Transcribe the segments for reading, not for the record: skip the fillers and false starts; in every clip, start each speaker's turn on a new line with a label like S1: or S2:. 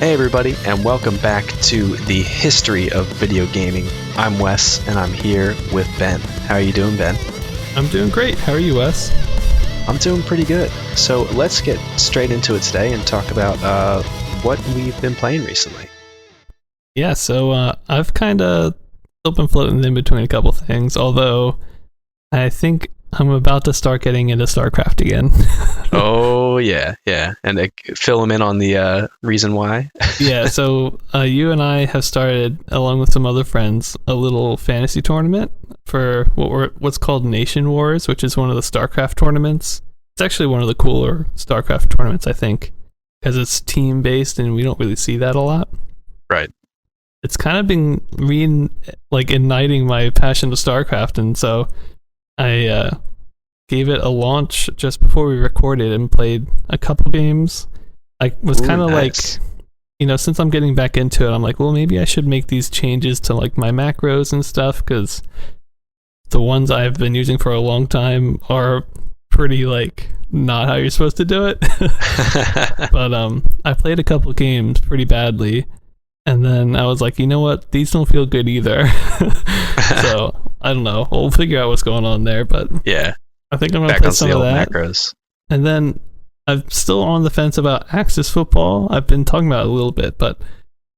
S1: Hey everybody, and welcome back to the history of video gaming. I'm Wes, and I'm here with Ben. How are you doing, Ben?
S2: I'm doing great. How are you, Wes?
S1: I'm doing pretty good. So let's get straight into it today and talk about what we've been playing recently.
S2: Yeah, so I've kind of still been floating in between a couple things, although I think I'm about to start getting into StarCraft again.
S1: Oh, yeah. And fill them in on the reason why.
S2: Yeah, so you and I have started, along with some other friends, a little fantasy tournament for what's called Nation Wars, which is one of the StarCraft tournaments. It's actually one of the cooler StarCraft tournaments, I think, because it's team-based and we don't really see that a lot.
S1: Right.
S2: It's kind of been igniting my passion to StarCraft, and so I gave it a launch just before we recorded and played a couple games. I was kind of
S1: nice.
S2: Since I'm getting back into it, I'm like, well, maybe I should make these changes to like my macros and stuff, because the ones I've been using for a long time are pretty not how you're supposed to do it. But I played a couple games pretty badly, and then I was like, you know what, these don't feel good either. So I don't know, we'll figure out what's going on there, but
S1: yeah,
S2: I think I'm gonna
S1: back
S2: play
S1: on
S2: some
S1: the
S2: of
S1: old
S2: that.
S1: macros.
S2: And then I'm still on the fence about Axis Football. I've been talking about it a little bit, but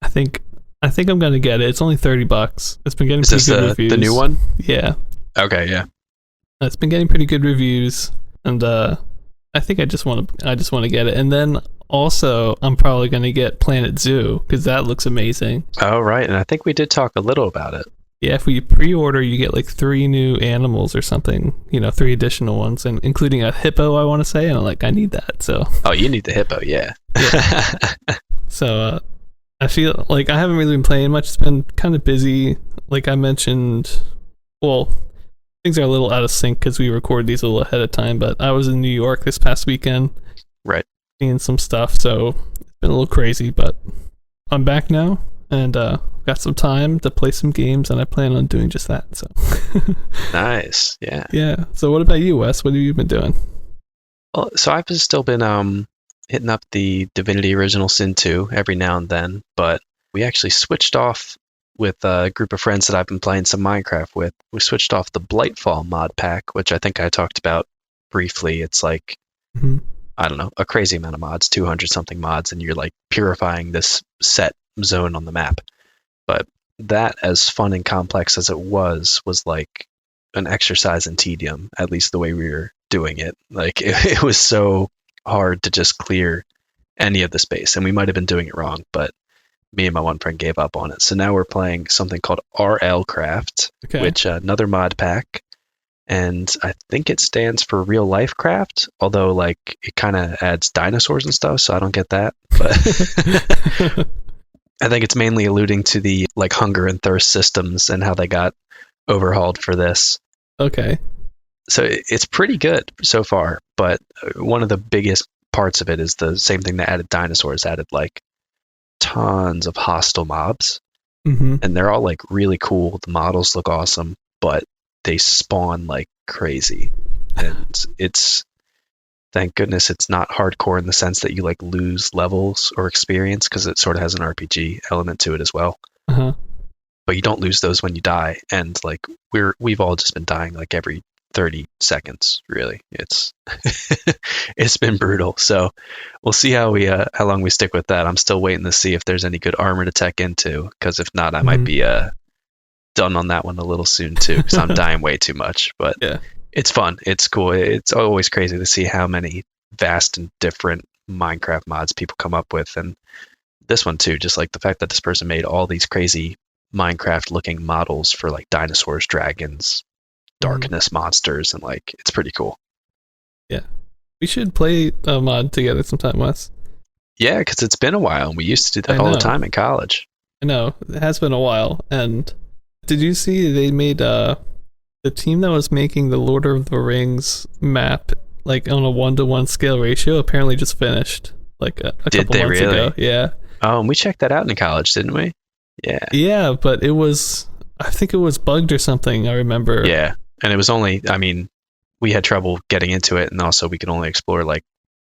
S2: I think I'm gonna get it. It's only $30. It's been getting
S1: Is
S2: pretty
S1: this
S2: good reviews.
S1: the new one?
S2: Yeah.
S1: Okay, yeah.
S2: It's been getting pretty good reviews, and I think I just want to get it. And then also I'm probably gonna get Planet Zoo because that looks amazing.
S1: Oh, right. And I think we did talk a little about it.
S2: Yeah, if we pre-order, you get 3 new animals or something. 3 additional ones, and including a hippo, I want to say. And I'm like, I need that. So.
S1: Oh, you need the hippo, yeah.
S2: So I feel like I haven't really been playing much. It's been kind of busy. Like I mentioned, well, things are a little out of sync because we record these a little ahead of time. But I was in New York this past weekend,
S1: right,
S2: seeing some stuff. So it's been a little crazy, but I'm back now and got some time to play some games, and I plan on doing just that. So
S1: nice, yeah.
S2: Yeah. So what about you, Wes? What have you been doing?
S1: Well, so I've still been hitting up the Divinity Original Sin 2 every now and then, but we actually switched off with a group of friends that I've been playing some Minecraft with. We switched off the Blightfall mod pack, which I think I talked about briefly. It's like, I don't know, a crazy amount of mods, 200 something mods, and you're purifying this set zone on the map. But that, as fun and complex as it was like an exercise in tedium, at least the way we were doing it. It was so hard to just clear any of the space, and we might have been doing it wrong, but me and my one friend gave up on it. So now we're playing something called RL Craft, which another mod pack, and I think it stands for Real Life Craft, although it kind of adds dinosaurs and stuff, so I don't get that. But I think it's mainly alluding to the hunger and thirst systems and how they got overhauled for this.
S2: Okay.
S1: So it's pretty good so far, but one of the biggest parts of it is the same thing that added dinosaurs, added tons of hostile mobs. And they're all really cool. The models look awesome, but they spawn like crazy. And thank goodness it's not hardcore in the sense that you lose levels or experience, because it sort of has an RPG element to it as well. But you don't lose those when you die, and we've all just been dying every 30 seconds, really. It's it's been brutal. So we'll see how long we stick with that. I'm still waiting to see if there's any good armor to tech into, because if not, I might be done on that one a little soon too, because I'm dying way too much. But yeah. It's fun. It's cool. It's always crazy to see how many vast and different Minecraft mods people come up with. And this one too, just the fact that this person made all these crazy Minecraft looking models for dinosaurs, dragons, darkness monsters, and it's pretty cool.
S2: Yeah. We should play a mod together sometime, Wes.
S1: Yeah, because it's been a while, and we used to do that all the time in college. I
S2: know. It has been a while. And did you see they made the team that was making the Lord of the Rings map on a 1-to-1 scale ratio apparently just finished a couple months ago. Yeah.
S1: Oh, and we checked that out in college, didn't we? Yeah.
S2: Yeah, but I think it was bugged or something, I remember.
S1: Yeah. And it was only, we had trouble getting into it, and also we could only explore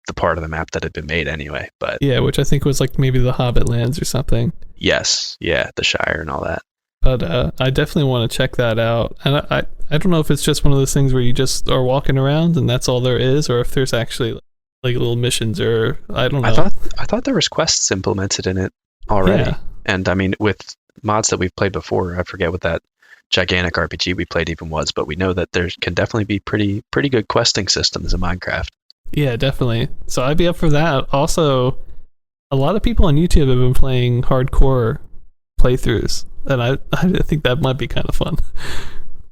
S1: the part of the map that had been made anyway. But
S2: yeah, which I think was like maybe the Hobbit lands or something.
S1: yes, yeah, the Shire and all that.
S2: But I definitely want to check that out. And I don't know if it's just one of those things where you just are walking around and that's all there is, or if there's actually like little missions, or I don't know.
S1: I thought there was quests implemented in it already. Yeah. And I mean, with mods that we've played before, I forget what that gigantic RPG we played even was, but we know that there can definitely be pretty good questing systems in Minecraft.
S2: Yeah, definitely. So I'd be up for that. Also, a lot of people on YouTube have been playing hardcore playthroughs, and I think that might be kind of fun.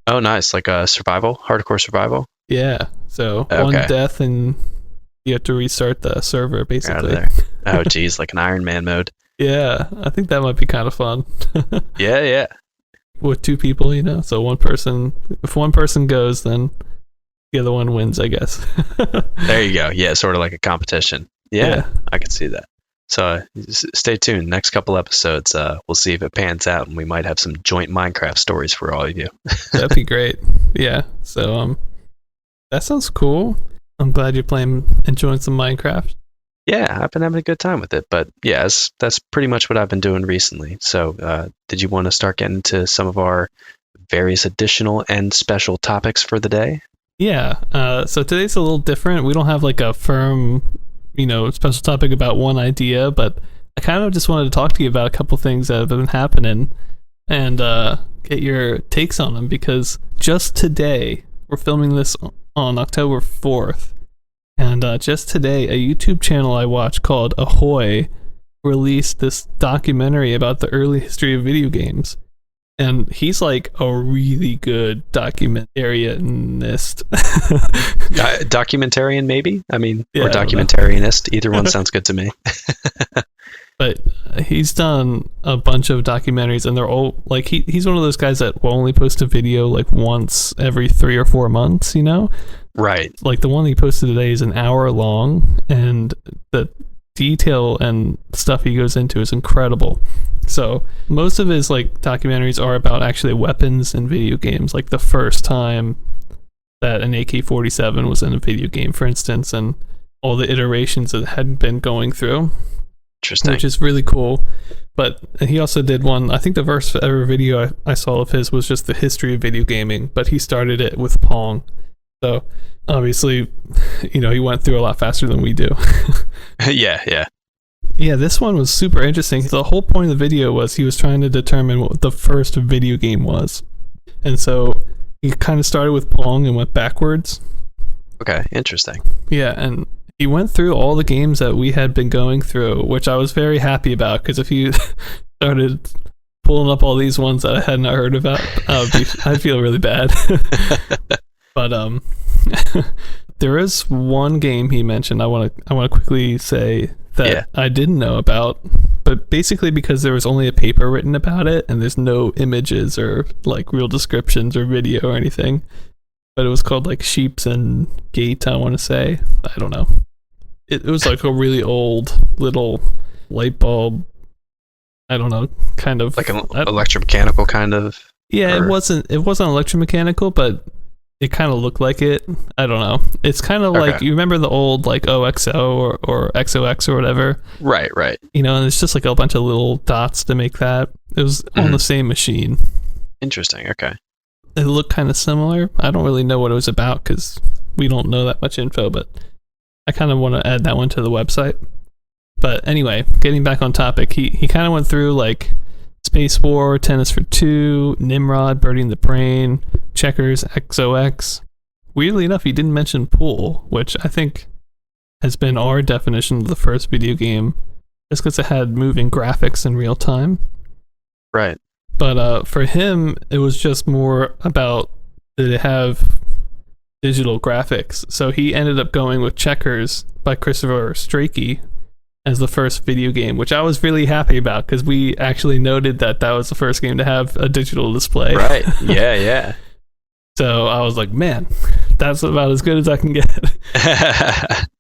S1: Oh, nice. Like a hardcore survival?
S2: Yeah. So one death and you have to restart the server, basically.
S1: Oh, geez, like an Iron Man mode.
S2: Yeah, I think that might be kind of fun.
S1: Yeah.
S2: With two people, so if one person goes, then the other one wins, I guess.
S1: There you go. Yeah, sort of like a competition. Yeah. I can see that. So stay tuned. Next couple episodes, we'll see if it pans out, and we might have some joint Minecraft stories for all of you.
S2: That'd be great. Yeah. So that sounds cool. I'm glad you're enjoying some Minecraft.
S1: Yeah, I've been having a good time with it. But yeah, that's pretty much what I've been doing recently. So did you want to start getting into some of our various additional and special topics for the day?
S2: Yeah. So today's a little different. We don't have like a firm, special topic about one idea, but I kind of just wanted to talk to you about a couple things that have been happening and get your takes on them, because just today, we're filming this on October 4th, and just today, a YouTube channel I watch called Ahoy released this documentary about the early history of video games. And he's like a really good documentarianist.
S1: Documentarian, maybe? I mean,
S2: yeah,
S1: or documentarianist. Either one sounds good to me.
S2: But he's done a bunch of documentaries, and they're all like he's one of those guys that will only post a video like once every 3 or 4 months, Right. Like the one he posted today is an hour long, and the detail and stuff he goes into is incredible. So most of his like documentaries are about actually weapons in video games, like the first time that an AK-47 was in a video game, for instance, and all the iterations it had been going through.
S1: Interesting.
S2: Which is really cool. But he also did one, I think the first ever video I saw of his was just the history of video gaming, but he started it with Pong. So obviously, he went through a lot faster than we do.
S1: Yeah.
S2: Yeah, this one was super interesting. The whole point of the video was he was trying to determine what the first video game was. And so he kind of started with Pong and went backwards.
S1: Okay, interesting.
S2: Yeah, and he went through all the games that we had been going through, which I was very happy about, because if you started pulling up all these ones that I had not heard about, I'd feel really bad. But there is one game he mentioned I want to quickly say that I didn't know about, but basically because there was only a paper written about it and there's no images or like real descriptions or video or anything, but it was called like Sheeps and Gate, I want to say. I don't know. It was like a really old little light bulb, I don't know, kind of
S1: like an electromechanical kind of.
S2: Yeah, it wasn't electromechanical, but it kind of looked like it. I don't know. It's kind of like, you remember the old like OXO or XOX or whatever?
S1: Right.
S2: And it's just like a bunch of little dots to make that. It was on the same machine.
S1: Interesting. Okay.
S2: It looked kind of similar. I don't really know what it was about because we don't know that much info, but I kind of want to add that one to the website. But anyway, getting back on topic, he kind of went through like Space War, Tennis for Two, Nimrod, Birding the Brain, Checkers, XOX. Weirdly enough, he didn't mention Pool, which I think has been our definition of the first video game, just because it had moving graphics in real time.
S1: Right.
S2: But for him, it was just more about, did it have digital graphics? So he ended up going with Checkers by Christopher Strachey as the first video game, which I was really happy about because we actually noted that was the first game to have a digital display.
S1: Right. Yeah.
S2: So I was like, man, that's about as good as I can get,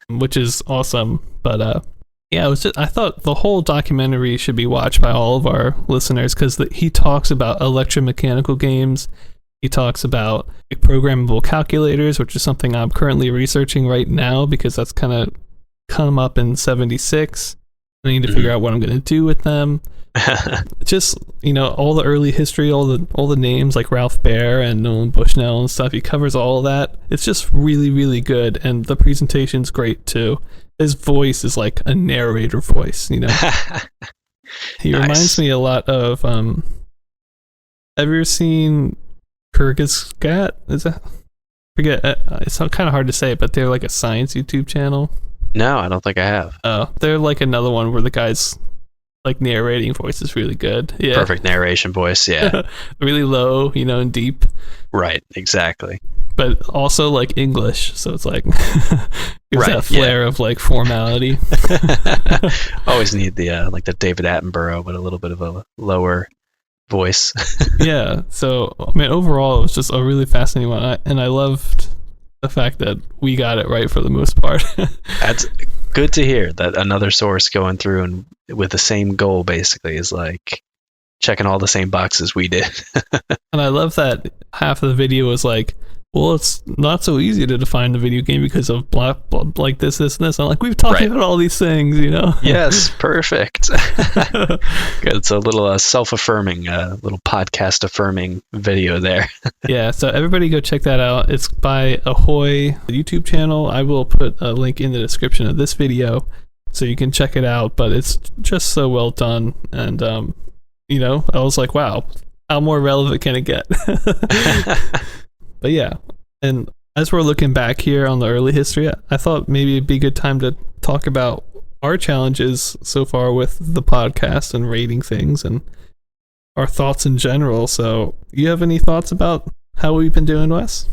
S2: which is awesome. But yeah, it was I thought the whole documentary should be watched by all of our listeners because he talks about electromechanical games. He talks about programmable calculators, which is something I'm currently researching right now because that's kind of come up in 76. I need to figure out what I'm going to do with them. Just, all the early history, all the names like Ralph Baer and Nolan Bushnell and stuff. He covers all of that. It's just really, really good, and the presentation's great too. His voice is like a narrator voice, He
S1: Nice.
S2: reminds me a lot of have you ever seen Kyrgyzstat? Is that, forget, it's kind of hard to say, but they're like a science YouTube channel.
S1: No, I don't think I have.
S2: Oh, they're like another one where the guy's like narrating voice is really good. Yeah.
S1: Perfect narration voice, yeah.
S2: Really low, and deep.
S1: Right, exactly.
S2: But also like English, so it's like gives that flair of like formality.
S1: Always need the like the David Attenborough, but a little bit of a lower voice.
S2: Yeah. So I mean, overall, it was just a really fascinating one, and I loved the fact that we got it right for the most part.
S1: That's good to hear that another source going through and with the same goal basically is like checking all the same boxes we did.
S2: And I love that half of the video was like, well, it's not so easy to define the video game because of blah, blah, like this, and this. I'm like, we've talked about all these things,
S1: Yes, perfect. It's a little self-affirming, little podcast-affirming video there.
S2: Yeah, so everybody go check that out. It's by Ahoy YouTube channel. I will put a link in the description of this video so you can check it out, but it's just so well done. And, I was like, wow, how more relevant can it get? But yeah, and as we're looking back here on the early history, I thought maybe it'd be a good time to talk about our challenges so far with the podcast and rating things and our thoughts in general. So you have any thoughts about how we've been doing, Wes?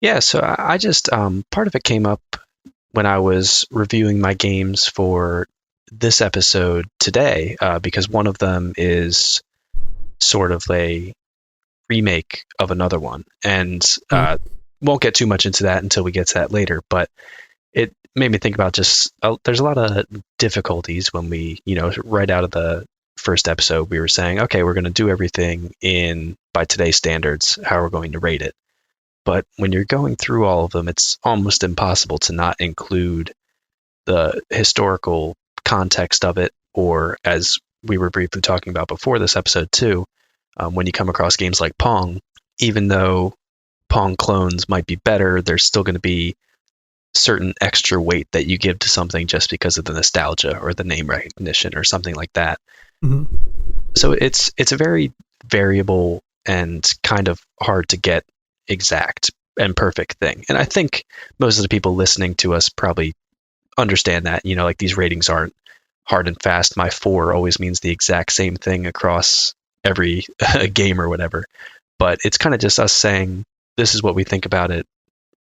S1: Yeah, so I just, part of it came up when I was reviewing my games for this episode today, because one of them is sort of a remake of another one, and won't get too much into that until we get to that later, but it made me think about just there's a lot of difficulties when we right out of the first episode we were saying, okay, we're going to do everything by today's standards, how we're going to rate it. But when you're going through all of them, it's almost impossible to not include the historical context of it, or as we were briefly talking about before this episode too, when you come across games like Pong, even though Pong clones might be better, there's still going to be certain extra weight that you give to something just because of the nostalgia or the name recognition or something like that. Mm-hmm. So it's a very variable and kind of hard to get exact and perfect thing. And I think most of the people listening to us probably understand that, like these ratings aren't hard and fast. My 4 always means the exact same thing across every game or whatever, but it's kind of just us saying this is what we think about it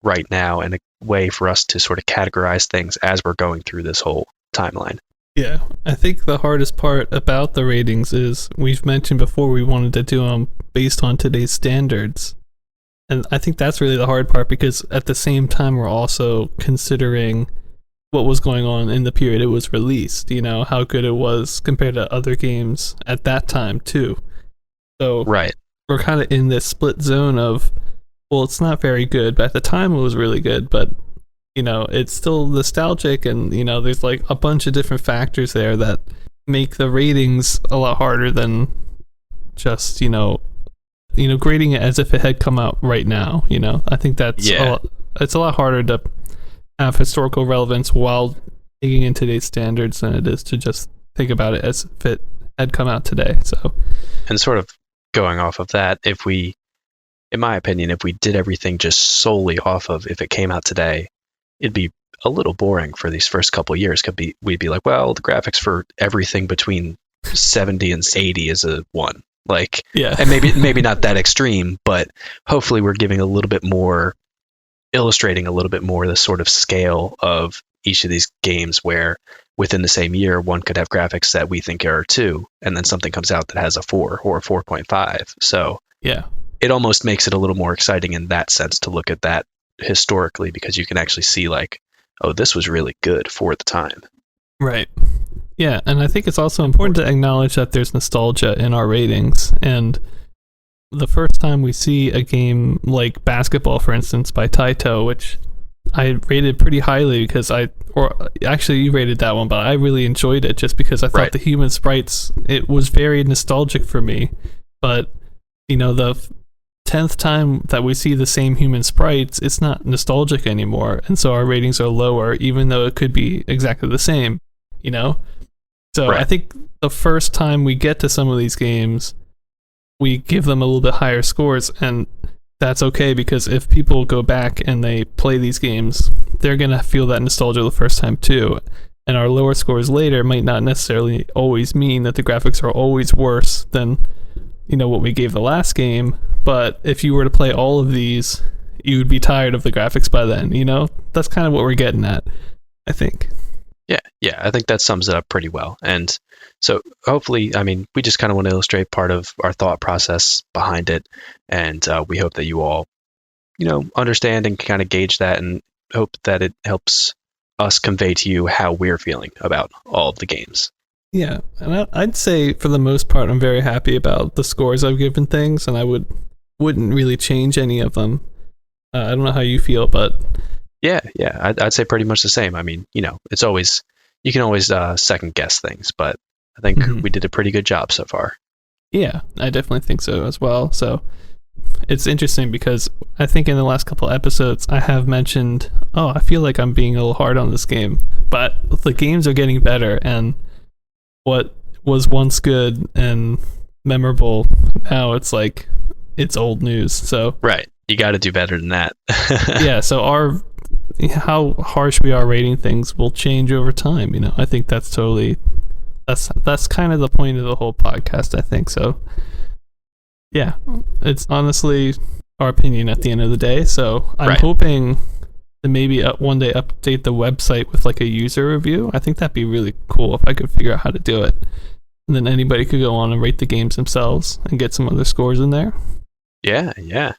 S1: right now, and a way for us to sort of categorize things as we're going through this whole timeline.
S2: Yeah, I think the hardest part about the ratings is we've mentioned before we wanted to do them based on today's standards, and I think that's really the hard part, because at the same time we're also considering what was going on in the period it was released, how good it was compared to other games at that time too. So we're kind of in this split zone of, well, it's not very good, but at the time it was really good, but it's still nostalgic, and there's like a bunch of different factors there that make the ratings a lot harder than just grading it as if it had come out right now. I think that's it's a lot harder to have historical relevance while digging in today's standards than it is to just think about it as if it had come out today. So,
S1: and sort of going off of that, in my opinion, if we did everything just solely off of if it came out today, it'd be a little boring for these first couple of years. We'd be like, well, the graphics for everything between 70 and 80 is a 1. Like, yeah. And maybe not that extreme, but hopefully we're giving a little bit more, illustrating a little bit more the sort of scale of each of these games, where within the same year, one could have graphics that we think are a 2, and then something comes out that has a 4 or a 4.5. So
S2: yeah, it
S1: almost makes it a little more exciting in that sense to look at that historically, because you can actually see like, oh, this was really good for the time.
S2: Right. Yeah, and I think it's also important to acknowledge that there's nostalgia in our ratings, and the first time we see a game like Basketball, for instance, by Taito, which I rated pretty highly because actually you rated that one, but I really enjoyed it just because I thought the human sprites, it was very nostalgic for me. But, the 10th time that we see the same human sprites, it's not nostalgic anymore. And so our ratings are lower, even though it could be exactly the same, So I think the first time we get to some of these games, we give them a little bit higher scores, and that's okay, because if people go back and they play these games, they're going to feel that nostalgia the first time too. And our lower scores later might not necessarily always mean that the graphics are always worse than, what we gave the last game. But if you were to play all of these, you would be tired of the graphics by then, That's kind of what we're getting at, I think.
S1: Yeah, I think that sums it up pretty well. And so hopefully, we just kind of want to illustrate part of our thought process behind it. And we hope that you all, understand and kind of gauge that, and hope that it helps us convey to you how we're feeling about all of the games.
S2: Yeah, and I'd say for the most part, I'm very happy about the scores I've given things, and I wouldn't really change any of them. I don't know how you feel, but...
S1: Yeah, I'd say pretty much the same. It's always, you can always second guess things, but I think we did a pretty good job so far.
S2: Yeah, I definitely think so as well. So it's interesting because I think in the last couple episodes I have mentioned, I feel like I'm being a little hard on this game, but the games are getting better, and what was once good and memorable, now it's like, it's old news. So
S1: right, you got to do better than that.
S2: Yeah, so how harsh we are rating things will change over time. I think that's kind of the point of the whole podcast, I think. So yeah, it's honestly our opinion at the end of the day. So I'm hoping to maybe one day update the website with like a user review. I think that'd be really cool if I could figure out how to do it, and then anybody could go on and rate the games themselves and get some other scores in there.
S1: Yeah.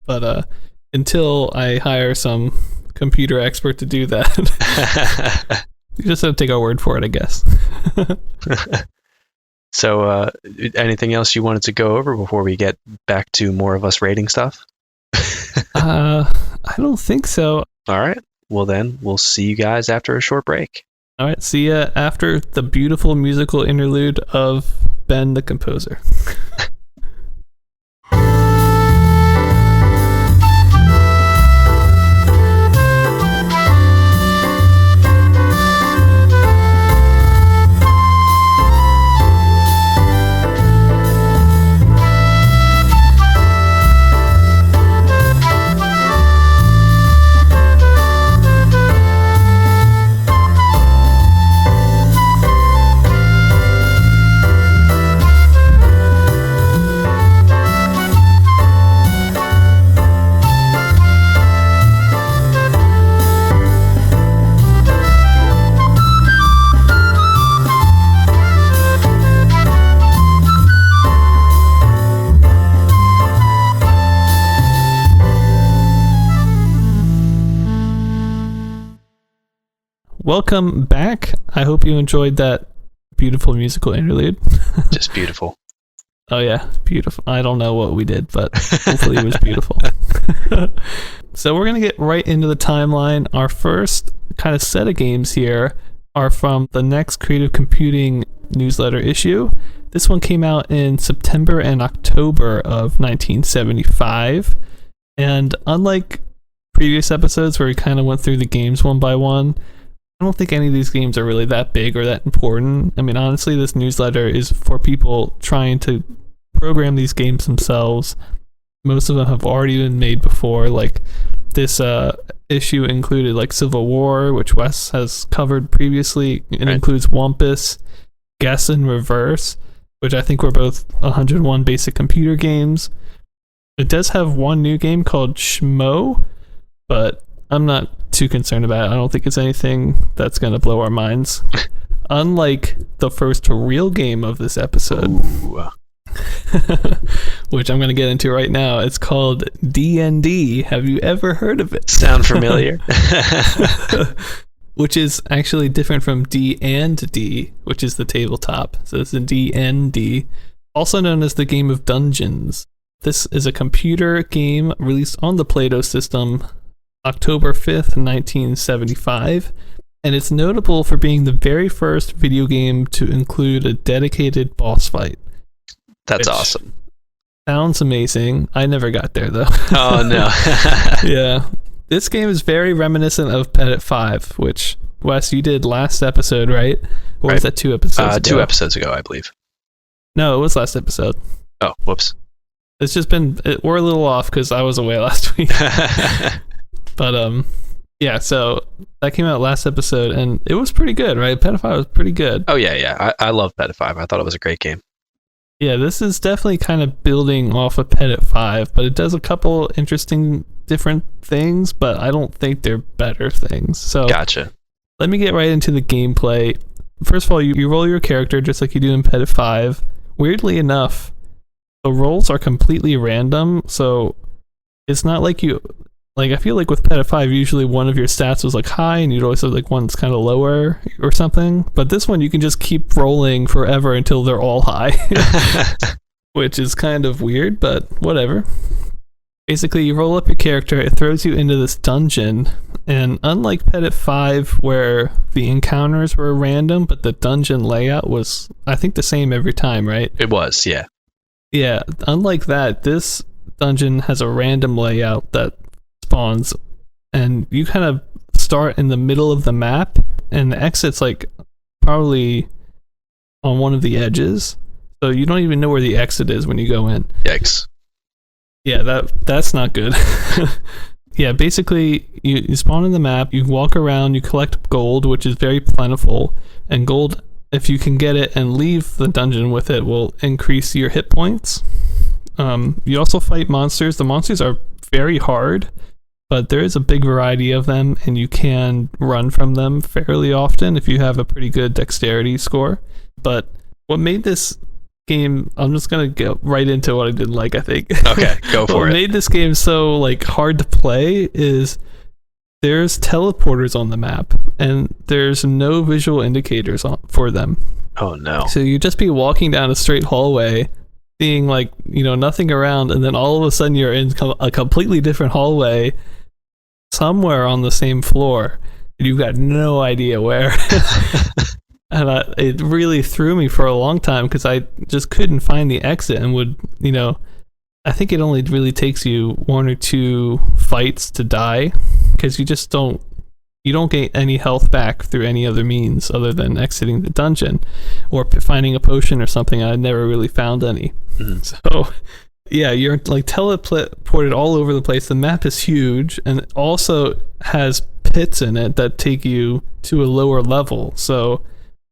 S2: But until I hire some computer expert to do that, you just have to take our word for it, I guess.
S1: So anything else you wanted to go over before we get back to more of us rating stuff?
S2: I don't think so.
S1: All right, well then we'll see you guys after a short break.
S2: All right, see ya after the beautiful musical interlude of Ben the Composer. Welcome back. I hope you enjoyed that beautiful musical interlude.
S1: Just beautiful.
S2: Oh yeah, beautiful. I don't know what we did, but hopefully it was beautiful. So we're going to get right into the timeline. Our first kind of set of games here are from the next Creative Computing newsletter issue. This one came out in September and October of 1975. And unlike previous episodes where we kind of went through the games one by one, I don't think any of these games are really that big or that important. Honestly, this newsletter is for people trying to program these games themselves. Most of them have already been made before. Like this issue included like Civil War, which Wes has covered previously. It includes Wampus, Guess and Reverse, which I think were both 101 basic computer games. It does have one new game called Schmo, but I'm not too concerned about it. I don't think it's anything that's going to blow our minds. Unlike the first real game of this episode, which I'm going to get into right now. It's called D&D. Have you ever heard of it?
S1: Sound familiar?
S2: Which is actually different from D&D, which is the tabletop. So it's a D&D, also known as the game of Dungeons. This is a computer game released on the Plato system October 5th, 1975, and it's notable for being the very first video game to include a dedicated boss fight.
S1: That's awesome.
S2: Sounds amazing. I never got there, though.
S1: Oh, no.
S2: Yeah. This game is very reminiscent of Petit 5, which, Wes, you did last episode, right? Or was that 2 episodes ago?
S1: 2 episodes ago, I believe.
S2: No, it was last episode.
S1: Oh, whoops.
S2: It's just been... We're a little off because I was away last week. But, yeah, so that came out last episode, and it was pretty good, right? Petit 5 was pretty good.
S1: Oh, yeah. I love Petit 5. I thought it was a great game.
S2: Yeah, this is definitely kind of building off of Petit 5, but it does a couple interesting different things, but I don't think they're better things. So
S1: gotcha.
S2: Let me get right into the gameplay. First of all, you roll your character just like you do in Petit 5. Weirdly enough, the rolls are completely random, so it's not like you... Like, I feel like with Petit 5, usually one of your stats was, like, high, and you'd always have, like, one that's kind of lower or something. But this one, you can just keep rolling forever until they're all high. Which is kind of weird, but whatever. Basically, you roll up your character, it throws you into this dungeon, and unlike Petit 5, where the encounters were random, but the dungeon layout was, I think, the same every time, right?
S1: It was, yeah.
S2: Yeah, unlike that, this dungeon has a random layout that spawns, and you kind of start in the middle of the map, and the exit's like probably on one of the edges, so you don't even know where the exit is when you go in.
S1: Yikes.
S2: Yeah, that's not good. Yeah, basically you spawn in the map, you walk around, you collect gold, which is very plentiful, and gold, if you can get it and leave the dungeon with it, will increase your hit points. You also fight monsters. The monsters are very hard, but there is a big variety of them, and you can run from them fairly often if you have a pretty good dexterity score. But what made this game, I'm just going to get right into what I didn't like, I think.
S1: Okay, go for it.
S2: What made this game so like hard to play is there's teleporters on the map, and there's no visual indicators for them.
S1: Oh, no.
S2: So you just be walking down a straight hallway, seeing like, nothing around, and then all of a sudden you're in a completely different hallway somewhere on the same floor, and you've got no idea where. And it really threw me for a long time because I just couldn't find the exit, and would, I think it only really takes you 1 or 2 fights to die, because you don't get any health back through any other means other than exiting the dungeon or finding a potion or something. I never really found any. Mm-hmm. So yeah, you're like teleported all over the place. The map is huge, and it also has pits in it that take you to a lower level. So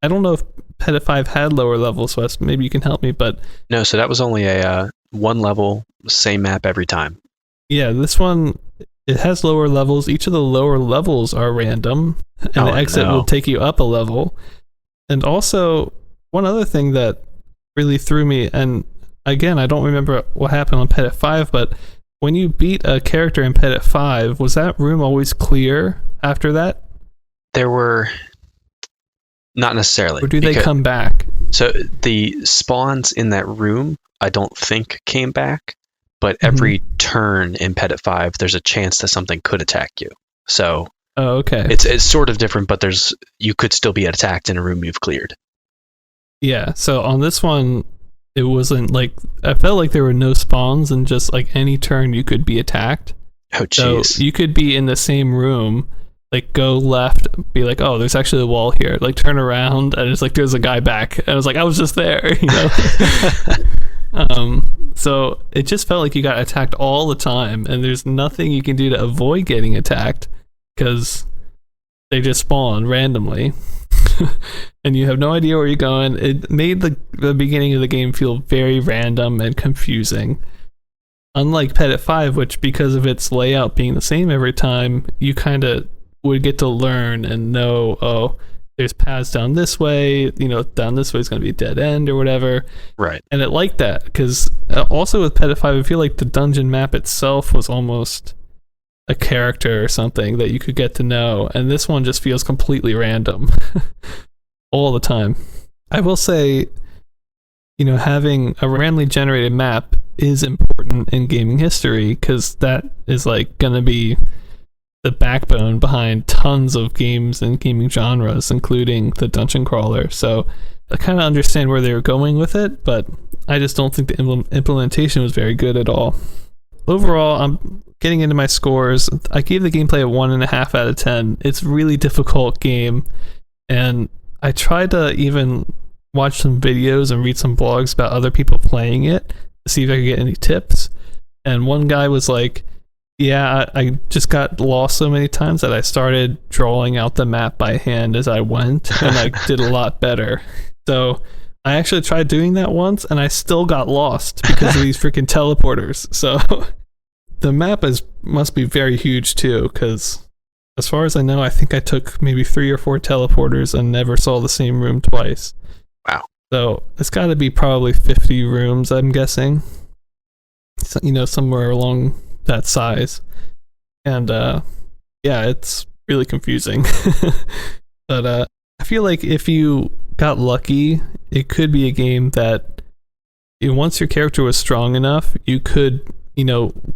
S2: I don't know if Petit 5 had lower levels, so maybe you can help me. But
S1: no, so that was only a 1 level, same map every time.
S2: Yeah, this one, it has lower levels. Each of the lower levels are random, and the exit will take you up a level. And also, one other thing that really threw me, and again, I don't remember what happened on Petit 5, but when you beat a character in Petit 5, was that room always clear after that?
S1: There were... Not necessarily.
S2: Or do they come back?
S1: So the spawns in that room, I don't think came back, but every turn in Petit 5, there's a chance that something could attack you. So
S2: okay.
S1: It's sort of different, but you could still be attacked in a room you've cleared.
S2: Yeah, so on this one, it wasn't like, I felt like there were no spawns, and just like any turn you could be attacked.
S1: Oh, jeez.
S2: So you could be in the same room, like go left, be like, oh, there's actually a wall here. Like turn around, and it's like there's a guy back. And I was like, I was just there, So it just felt like you got attacked all the time, and there's nothing you can do to avoid getting attacked because they just spawn randomly. And you have no idea where you're going. It made the beginning of the game feel very random and confusing. Unlike Petit 5, which because of its layout being the same every time, you kind of would get to learn and know, oh, there's paths down this way, down this way is going to be a dead end or whatever.
S1: Right.
S2: And it liked that, because also with Petit 5, I feel like the dungeon map itself was almost a character or something that you could get to know, and this one just feels completely random all the time. I will say, having a randomly generated map is important in gaming history, because that is like going to be the backbone behind tons of games and gaming genres, including the dungeon crawler. So I kind of understand where they were going with it, but I just don't think the implementation was very good at all. Overall, I'm getting into my scores. I gave the gameplay a 1.5 out of 10. It's a really difficult game, and I tried to even watch some videos and read some blogs about other people playing it to see if I could get any tips. And one guy was like, yeah, I just got lost so many times that I started drawing out the map by hand as I went, and I did a lot better. So I actually tried doing that once, and I still got lost because of these freaking teleporters. So the map must be very huge too, because as far as I know, I think I took maybe 3 or 4 teleporters and never saw the same room twice.
S1: Wow.
S2: So it's got to be probably 50 rooms, I'm guessing. So, somewhere along that size. And yeah, it's really confusing. But I feel like if you got lucky, it could be a game that once your character was strong enough, you could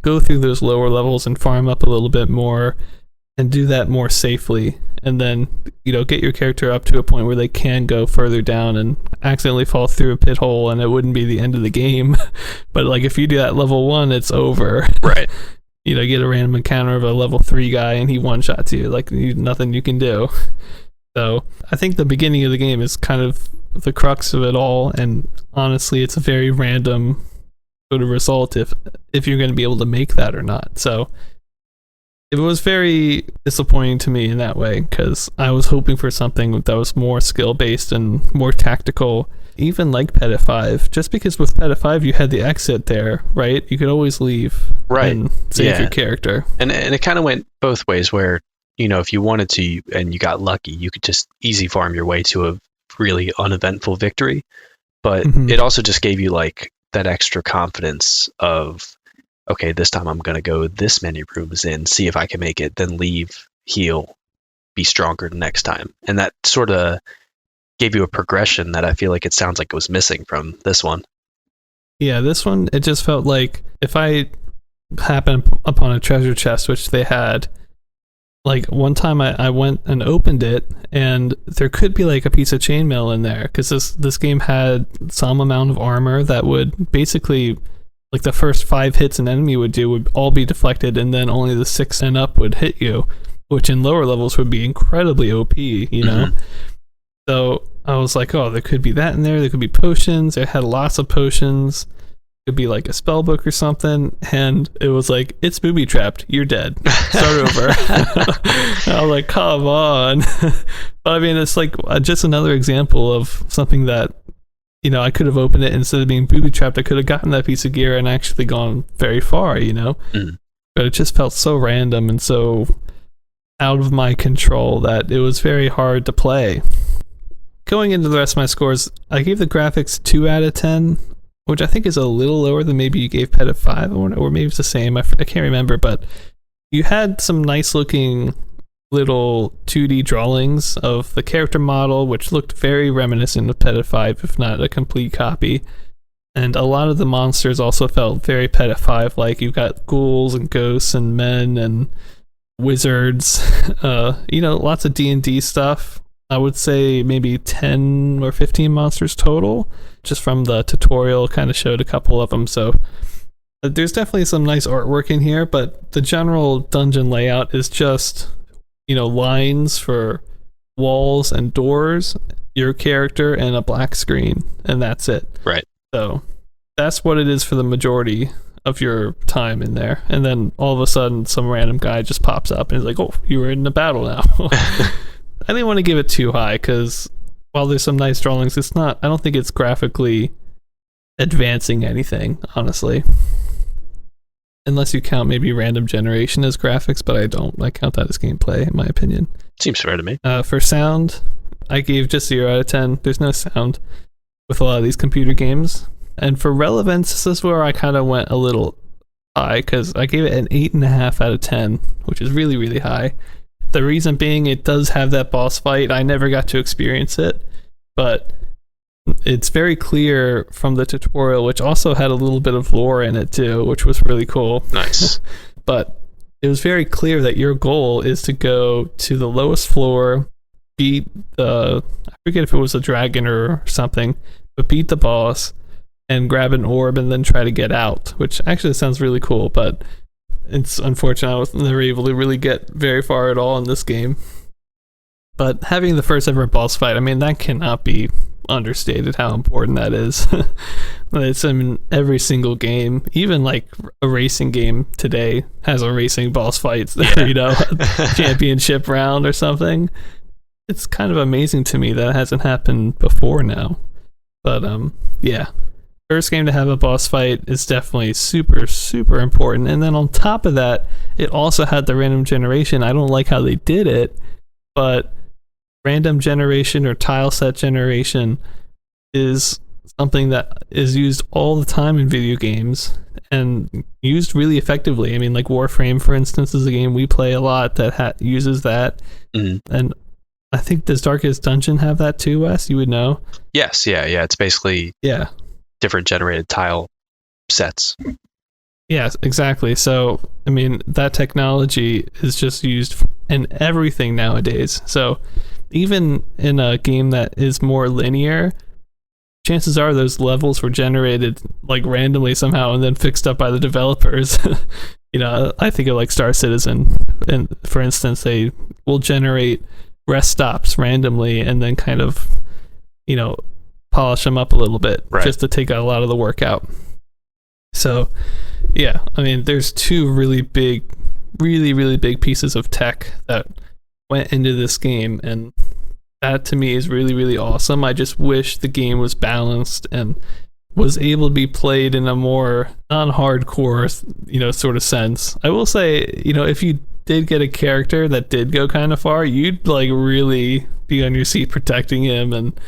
S2: go through those lower levels and farm up a little bit more and do that more safely, and then get your character up to a point where they can go further down and accidentally fall through a pit hole, and it wouldn't be the end of the game. But like if you do that level 1, it's over.
S1: Right.
S2: Get a random encounter of a level 3 guy and he one-shots you, like nothing you can do. So I think the beginning of the game is kind of the crux of it all, and honestly it's a very random sort of result if you're going to be able to make that or not. So it was very disappointing to me in that way, because I was hoping for something that was more skill-based and more tactical, even like Peta 5, just because with Peta 5 you had the exit there, right? You could always leave and save your character.
S1: And it kind of went both ways, where, if you wanted to and you got lucky, you could just easy farm your way to a really uneventful victory. But it also just gave you like that extra confidence of, okay, this time I'm going to go this many rooms in, see if I can make it, then leave, heal, be stronger next time. And that sort of gave you a progression that I feel like it sounds like it was missing from this one.
S2: Yeah, this one, it just felt like if I happen upon a treasure chest, which they had, like one time I went and opened it, and there could be like a piece of chainmail in there, because this game had some amount of armor that would basically, like the first 5 hits an enemy would do would all be deflected, and then only the 6 and up would hit you, which in lower levels would be incredibly OP, So I was like, oh, there could be that in there. There could be potions. It had lots of potions. It could be like a spell book or something. And it was like, it's booby trapped. You're dead. Start over. I was like, come on. But I mean, it's like just another example of something that, I could have opened it, instead of being booby trapped, I could have gotten that piece of gear and actually gone very far, But it just felt so random and so out of my control that it was very hard to play. Going into the rest of my scores, I gave the graphics 2 out of 10, which I think is a little lower than maybe you gave Peta 5, or maybe it's the same. I can't remember, but you had some nice looking little 2D drawings of the character model, which looked very reminiscent of Peta 5, if not a complete copy. And a lot of the monsters also felt very Peta 5, like you've got ghouls and ghosts and men and wizards, lots of D&D stuff. I would say maybe 10 or 15 monsters total, just from the tutorial, kind of showed a couple of them. So there's definitely some nice artwork in here, but the general dungeon layout is just, lines for walls and doors, your character, and a black screen, and that's it.
S1: Right.
S2: So that's what it is for the majority of your time in there. And then all of a sudden, some random guy just pops up and is like, oh, you were in a battle now. I didn't want to give it too high, because while there's some nice drawings, I don't think it's graphically advancing anything, honestly. Unless you count maybe random generation as graphics, but I don't. I count that as gameplay, in my opinion.
S1: Seems fair to me.
S2: For sound, I gave just 0 out of 10. There's no sound with a lot of these computer games. And for relevance, this is where I kind of went a little high, because I gave it an 8.5 out of 10, which is really, really high. The reason being, it does have that boss fight. I never got to experience it, but it's very clear from the tutorial, which also had a little bit of lore in it too, which was really cool.
S1: Nice.
S2: But it was very clear that your goal is to go to the lowest floor, beat I forget if it was a dragon or something, but beat the boss and grab an orb and then try to get out, which actually sounds really cool, but it's unfortunate I was never able to really get very far at all in this game. But having the first ever boss fight, I mean, that cannot be understated how important that is. It's in every single game, even like a racing game today has a racing boss fight, a championship round or something. It's kind of amazing to me that it hasn't happened before now. But yeah, first game to have a boss fight is definitely super, super important. And then on top of that, it also had the random generation. I don't like how they did it, but random generation or tile set generation is something that is used all the time in video games and used really effectively. I mean, like Warframe, for instance, is a game we play a lot that uses that. And I think, does Darkest Dungeon have that too, Wes? You would know.
S1: Yes, yeah. It's basically different generated tile sets.
S2: Yes, exactly. So, I mean, that technology is just used in everything nowadays. So, even in a game that is more linear, chances are those levels were generated like randomly somehow and then fixed up by the developers. I think of like Star Citizen, and for instance, they will generate rest stops randomly and then kind of, polish them up a little bit just to take a lot of the work out. So, yeah, I mean, there's two really big pieces of tech that went into this game, and that to me is really, really awesome. I just wish the game was balanced and was able to be played in a more non-hardcore, sort of sense. I will say, if you did get a character that did go kind of far, you'd like really be on your seat protecting him and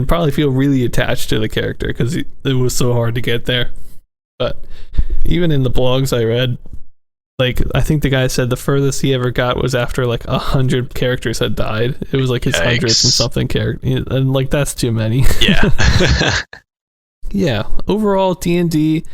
S2: probably feel really attached to the character because it was so hard to get there. But even in the blogs I read, like, I think the guy said the furthest he ever got was after like 100 characters had died. It was like his 100th and something character, and like that's too many.
S1: Yeah.
S2: Yeah. Overall, D&D,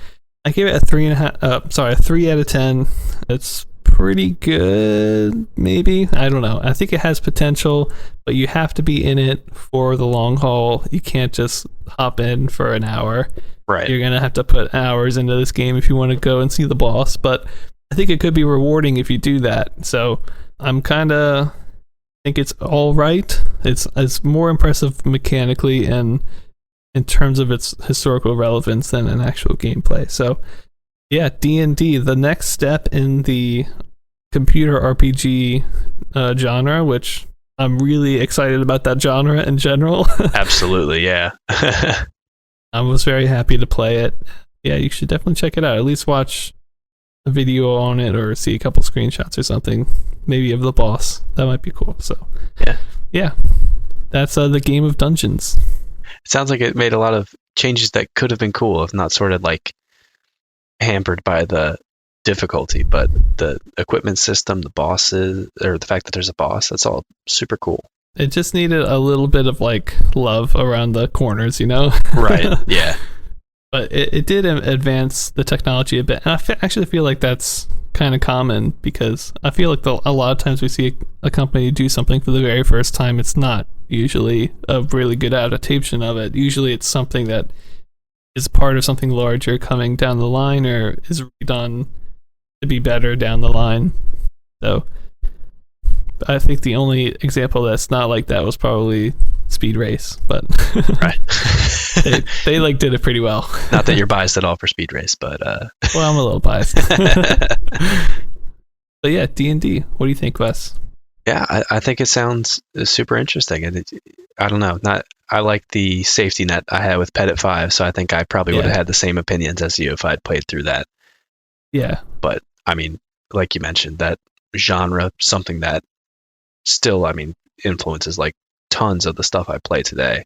S2: I gave it a 3 out of 10. It's pretty good, maybe. I don't know. I think it has potential, but you have to be in it for the long haul. You can't just hop in for an hour.
S1: Right.
S2: You're gonna have to put hours into this game if you want to go and see the boss, but I think it could be rewarding if you do that. So I'm think it's all right. It's more impressive mechanically and in terms of its historical relevance than an actual gameplay. So yeah, D&D, the next step in the computer RPG genre, which I'm really excited about that genre in general.
S1: Absolutely, yeah.
S2: I was very happy to play it. Yeah, you should definitely check it out. At least watch a video on it or see a couple screenshots or something, maybe of the boss. That might be cool. So yeah, that's the Game of Dungeons.
S1: It sounds like it made a lot of changes that could have been cool if not sort of like hampered by the difficulty, but the equipment system, the bosses, or the fact that there's a boss, that's all super cool.
S2: It just needed a little bit of like love around the corners,
S1: Right, yeah.
S2: But it did advance the technology a bit. And I actually feel like that's kind of common because I feel like a lot of times we see a company do something for the very first time. It's not usually a really good adaptation of it. Usually it's something that is part of something larger coming down the line or is redone to be better down the line. So I think the only example that's not like that was probably Speed Race, but
S1: right.
S2: they like did it pretty well.
S1: Not that you're biased at all for Speed Race, but
S2: well, I'm a little biased. But yeah, D&D. What do you think, Wes?
S1: Yeah, I think it sounds super interesting, and I don't know. I like the safety net I had with Pettit 5, so I think I probably would have had the same opinions as you if I'd played through that.
S2: Yeah,
S1: but I mean, like you mentioned, that genre, something that still, I mean, influences like tons of the stuff I play today.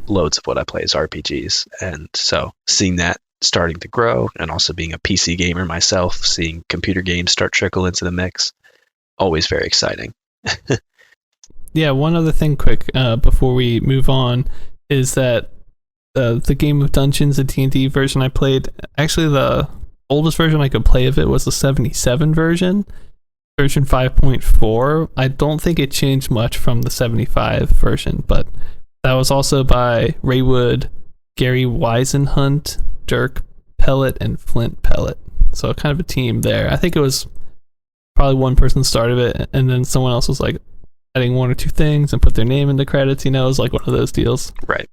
S1: Loads of what I play is RPGs, and so seeing that starting to grow, and also being a PC gamer myself, seeing computer games start trickle into the mix, always very exciting.
S2: Yeah, one other thing quick before we move on is that the Game of Dungeons, the D&D version I played, actually the oldest version I could play of it was the 77 version, version 5.4. I don't think it changed much from the 75 version, but that was also by Ray Wood, Gary Weisenhunt, Dirk Pellet, and Flint Pellet. So kind of a team there. I think it was probably one person started it, and then someone else was like adding one or two things and put their name in the credits. It was like one of those deals.
S1: Right.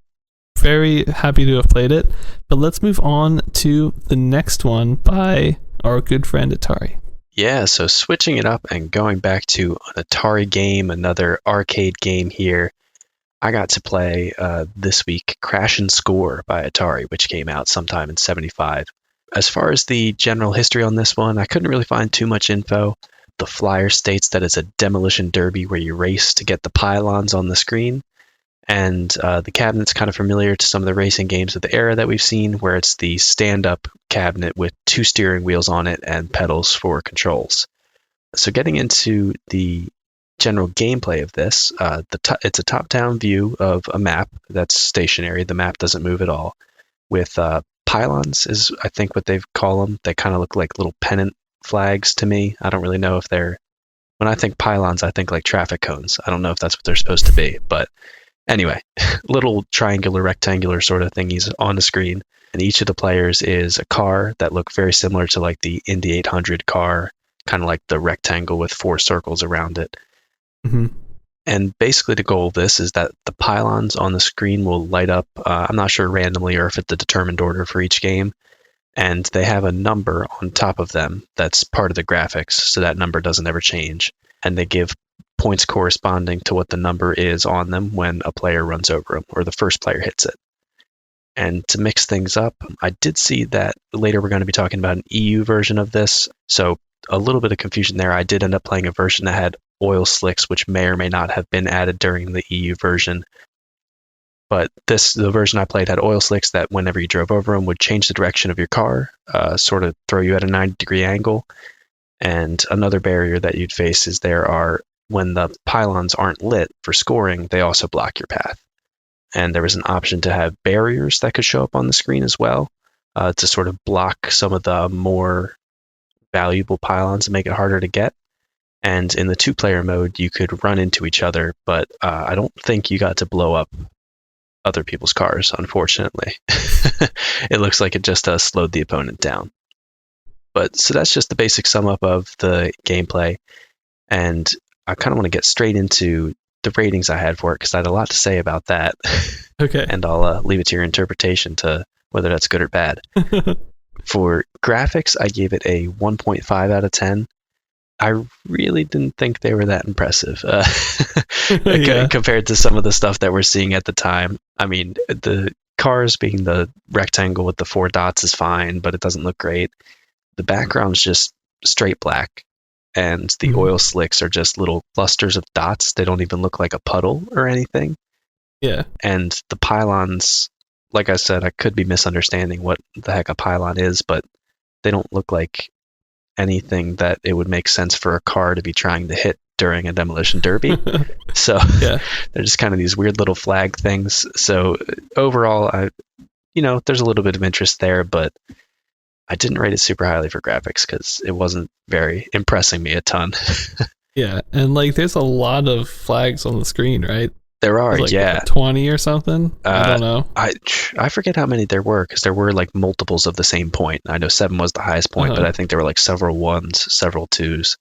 S2: Very happy to have played it. But let's move on to the next one by our good friend Atari.
S1: Yeah, so switching it up and going back to an Atari game, another arcade game here. I got to play this week Crash and Score by Atari, which came out sometime in '75. As far as the general history on this one, I couldn't really find too much info. The flyer states that it's a demolition derby where you race to get the pylons on the screen. And the cabinet's kind of familiar to some of the racing games of the era that we've seen, where it's the stand-up cabinet with 2 steering wheels on it and pedals for controls. So getting into the general gameplay of this, it's a top-down view of a map that's stationary. The map doesn't move at all. With pylons is, I think, what they call them. They kind of look like little pennant flags to me. I don't really know if they're... When I think pylons, I think like traffic cones. I don't know if that's what they're supposed to be, but... Anyway, little triangular, rectangular sort of thingies on the screen. And each of the players is a car that look very similar to like the Indy 800 car, kind of like the rectangle with 4 circles around it.
S2: Mm-hmm.
S1: And basically the goal of this is that the pylons on the screen will light up, I'm not sure randomly or if it's the determined order for each game. And they have a number on top of them that's part of the graphics, so that number doesn't ever change. And they give points corresponding to what the number is on them when a player runs over them or the first player hits it. And to mix things up, I did see that later we're going to be talking about an EU version of this. So a little bit of confusion there. I did end up playing a version that had oil slicks, which may or may not have been added during the EU version. But the version I played had oil slicks that whenever you drove over them would change the direction of your car, sort of throw you at a 90-degree angle. And another barrier that you'd face is when the pylons aren't lit for scoring, they also block your path. And there was an option to have barriers that could show up on the screen as well, to sort of block some of the more valuable pylons and make it harder to get. And in the 2-player mode, you could run into each other, but I don't think you got to blow up other people's cars, unfortunately. It looks like it just slowed the opponent down. But so that's just the basic sum up of the gameplay. And I kind of want to get straight into the ratings I had for it because I had a lot to say about that.
S2: Okay.
S1: And I'll leave it to your interpretation to whether that's good or bad. For graphics, I gave it a 1.5 out of 10. I really didn't think they were that impressive compared to some of the stuff that we're seeing at the time. I mean, the cars being the rectangle with the 4 dots is fine, but it doesn't look great. The background's just straight black. And the oil slicks are just little clusters of dots. They don't even look like a puddle or anything.
S2: Yeah.
S1: And the pylons, like I said, I could be misunderstanding what the heck a pylon is, but they don't look like anything that it would make sense for a car to be trying to hit during a demolition derby. So they're just kind of these weird little flag things. So overall, there's a little bit of interest there, but I didn't rate it super highly for graphics because it wasn't very impressing me a ton.
S2: Yeah, and like there's a lot of flags on the screen, right?
S1: There are,
S2: like,
S1: yeah.
S2: 20 or something? I don't know.
S1: I forget how many there were because there were like multiples of the same point. I know 7 was the highest point, but I think there were like several 1s, several 2s.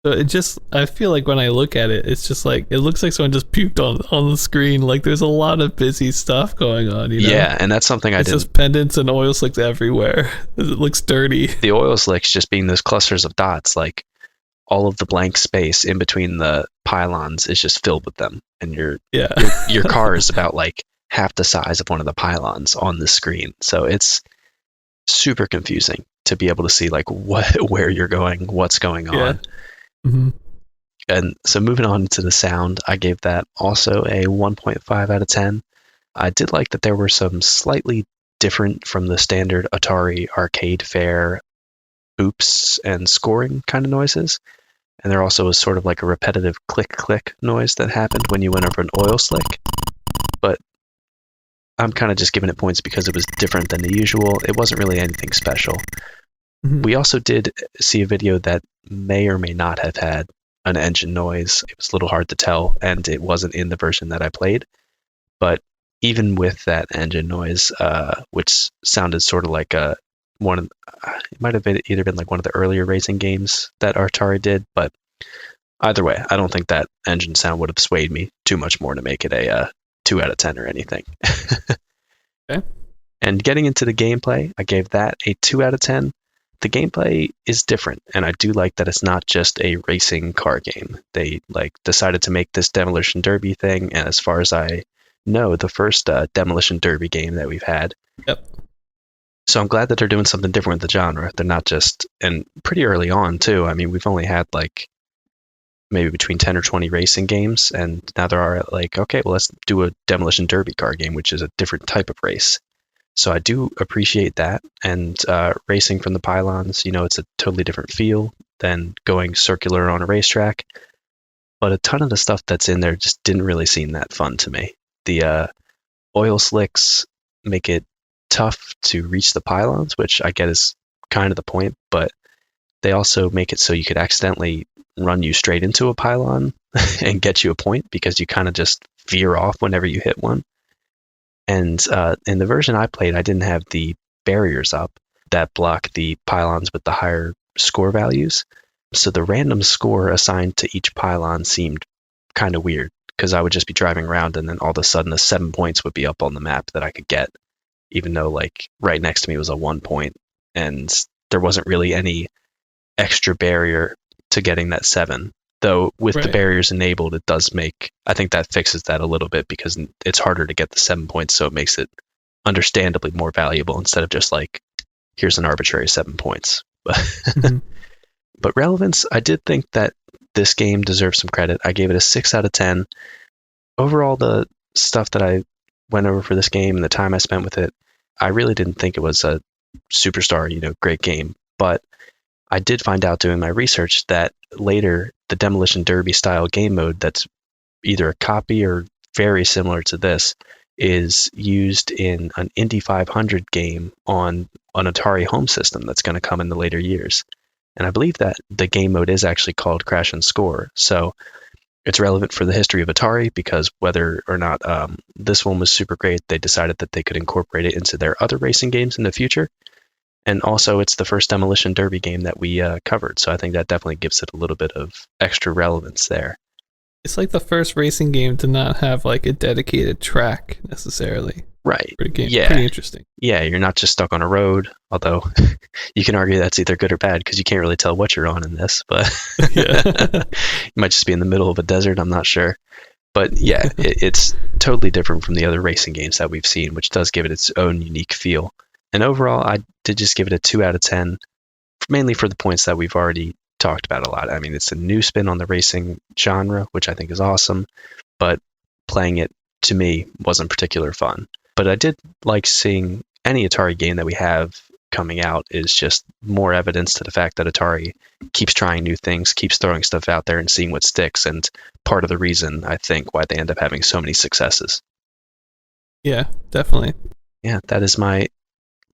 S2: So I feel like when I look at it, it's just like, it looks like someone just puked on the screen. Like there's a lot of busy stuff going on,
S1: Yeah, and that's something
S2: it's just pendants and oil slicks everywhere. It looks dirty.
S1: The oil slicks just being those clusters of dots, like all of the blank space in between the pylons is just filled with them. And your car is about like half the size of one of the pylons on the screen. So it's super confusing to be able to see like where you're going, what's going on.
S2: Mm-hmm.
S1: And so moving on to the sound, I gave that also a 1.5 out of 10. I did like that there were some slightly different from the standard Atari arcade fare oops and scoring kind of noises. And there also was sort of like a repetitive click-click noise that happened when you went over an oil slick. But I'm kind of just giving it points because it was different than the usual. It wasn't really anything special. We also did see a video that may or may not have had an engine noise. It was a little hard to tell, and it wasn't in the version that I played. But even with that engine noise, which sounded sort of like it might have been either been like one of the earlier racing games that Atari did, but either way, I don't think that engine sound would have swayed me too much more to make it a 2 out of 10 or anything.
S2: Okay.
S1: And getting into the gameplay, I gave that a 2 out of 10. The gameplay is different, and I do like that it's not just a racing car game. They decided to make this Demolition Derby thing, and as far as I know, the first Demolition Derby game that we've had.
S2: Yep.
S1: So I'm glad that they're doing something different with the genre. They're not just, and pretty early on too. I mean, we've only had maybe between 10 or 20 racing games, and now there are okay, well, let's do a Demolition Derby car game, which is a different type of race. So I do appreciate that. And racing from the pylons, it's a totally different feel than going circular on a racetrack. But a ton of the stuff that's in there just didn't really seem that fun to me. The oil slicks make it tough to reach the pylons, which I get is kind of the point, but they also make it so you could accidentally run you straight into a pylon and get you a point because you kind of just veer off whenever you hit one. And in the version I played, I didn't have the barriers up that block the pylons with the higher score values. So the random score assigned to each pylon seemed kind of weird because I would just be driving around and then all of a sudden the 7 points would be up on the map that I could get, even though right next to me was a 1 point and there wasn't really any extra barrier to getting that 7. Though with the barriers enabled, it does I think that fixes that a little bit because it's harder to get the 7 points, so it makes it understandably more valuable instead of just here's an arbitrary 7 points.
S2: Mm-hmm.
S1: But relevance, I did think that this game deserves some credit. I gave it a 6 out of 10. Overall, the stuff that I went over for this game and the time I spent with it, I really didn't think it was a superstar, great game. But I did find out doing my research that later the Demolition Derby style game mode that's either a copy or very similar to this is used in an Indy 500 game on an Atari home system that's going to come in the later years. And I believe that the game mode is actually called Crash and Score. So it's relevant for the history of Atari because whether or not this one was super great, they decided that they could incorporate it into their other racing games in the future. And also, it's the first Demolition Derby game that we covered, so I think that definitely gives it a little bit of extra relevance there.
S2: It's like the first racing game to not have a dedicated track necessarily.
S1: Right.
S2: Yeah. Pretty interesting.
S1: Yeah, you're not just stuck on a road, although you can argue that's either good or bad because you can't really tell what you're on in this, but you might just be in the middle of a desert, I'm not sure. But yeah, it's totally different from the other racing games that we've seen, which does give it its own unique feel. And overall, I did just give it a 2 out of 10, mainly for the points that we've already talked about a lot. I mean, it's a new spin on the racing genre, which I think is awesome, but playing it, to me, wasn't particularly fun. But I did like seeing any Atari game that we have coming out is just more evidence to the fact that Atari keeps trying new things, keeps throwing stuff out there and seeing what sticks, and part of the reason, I think, why they end up having so many successes.
S2: Yeah, definitely.
S1: Yeah, that is my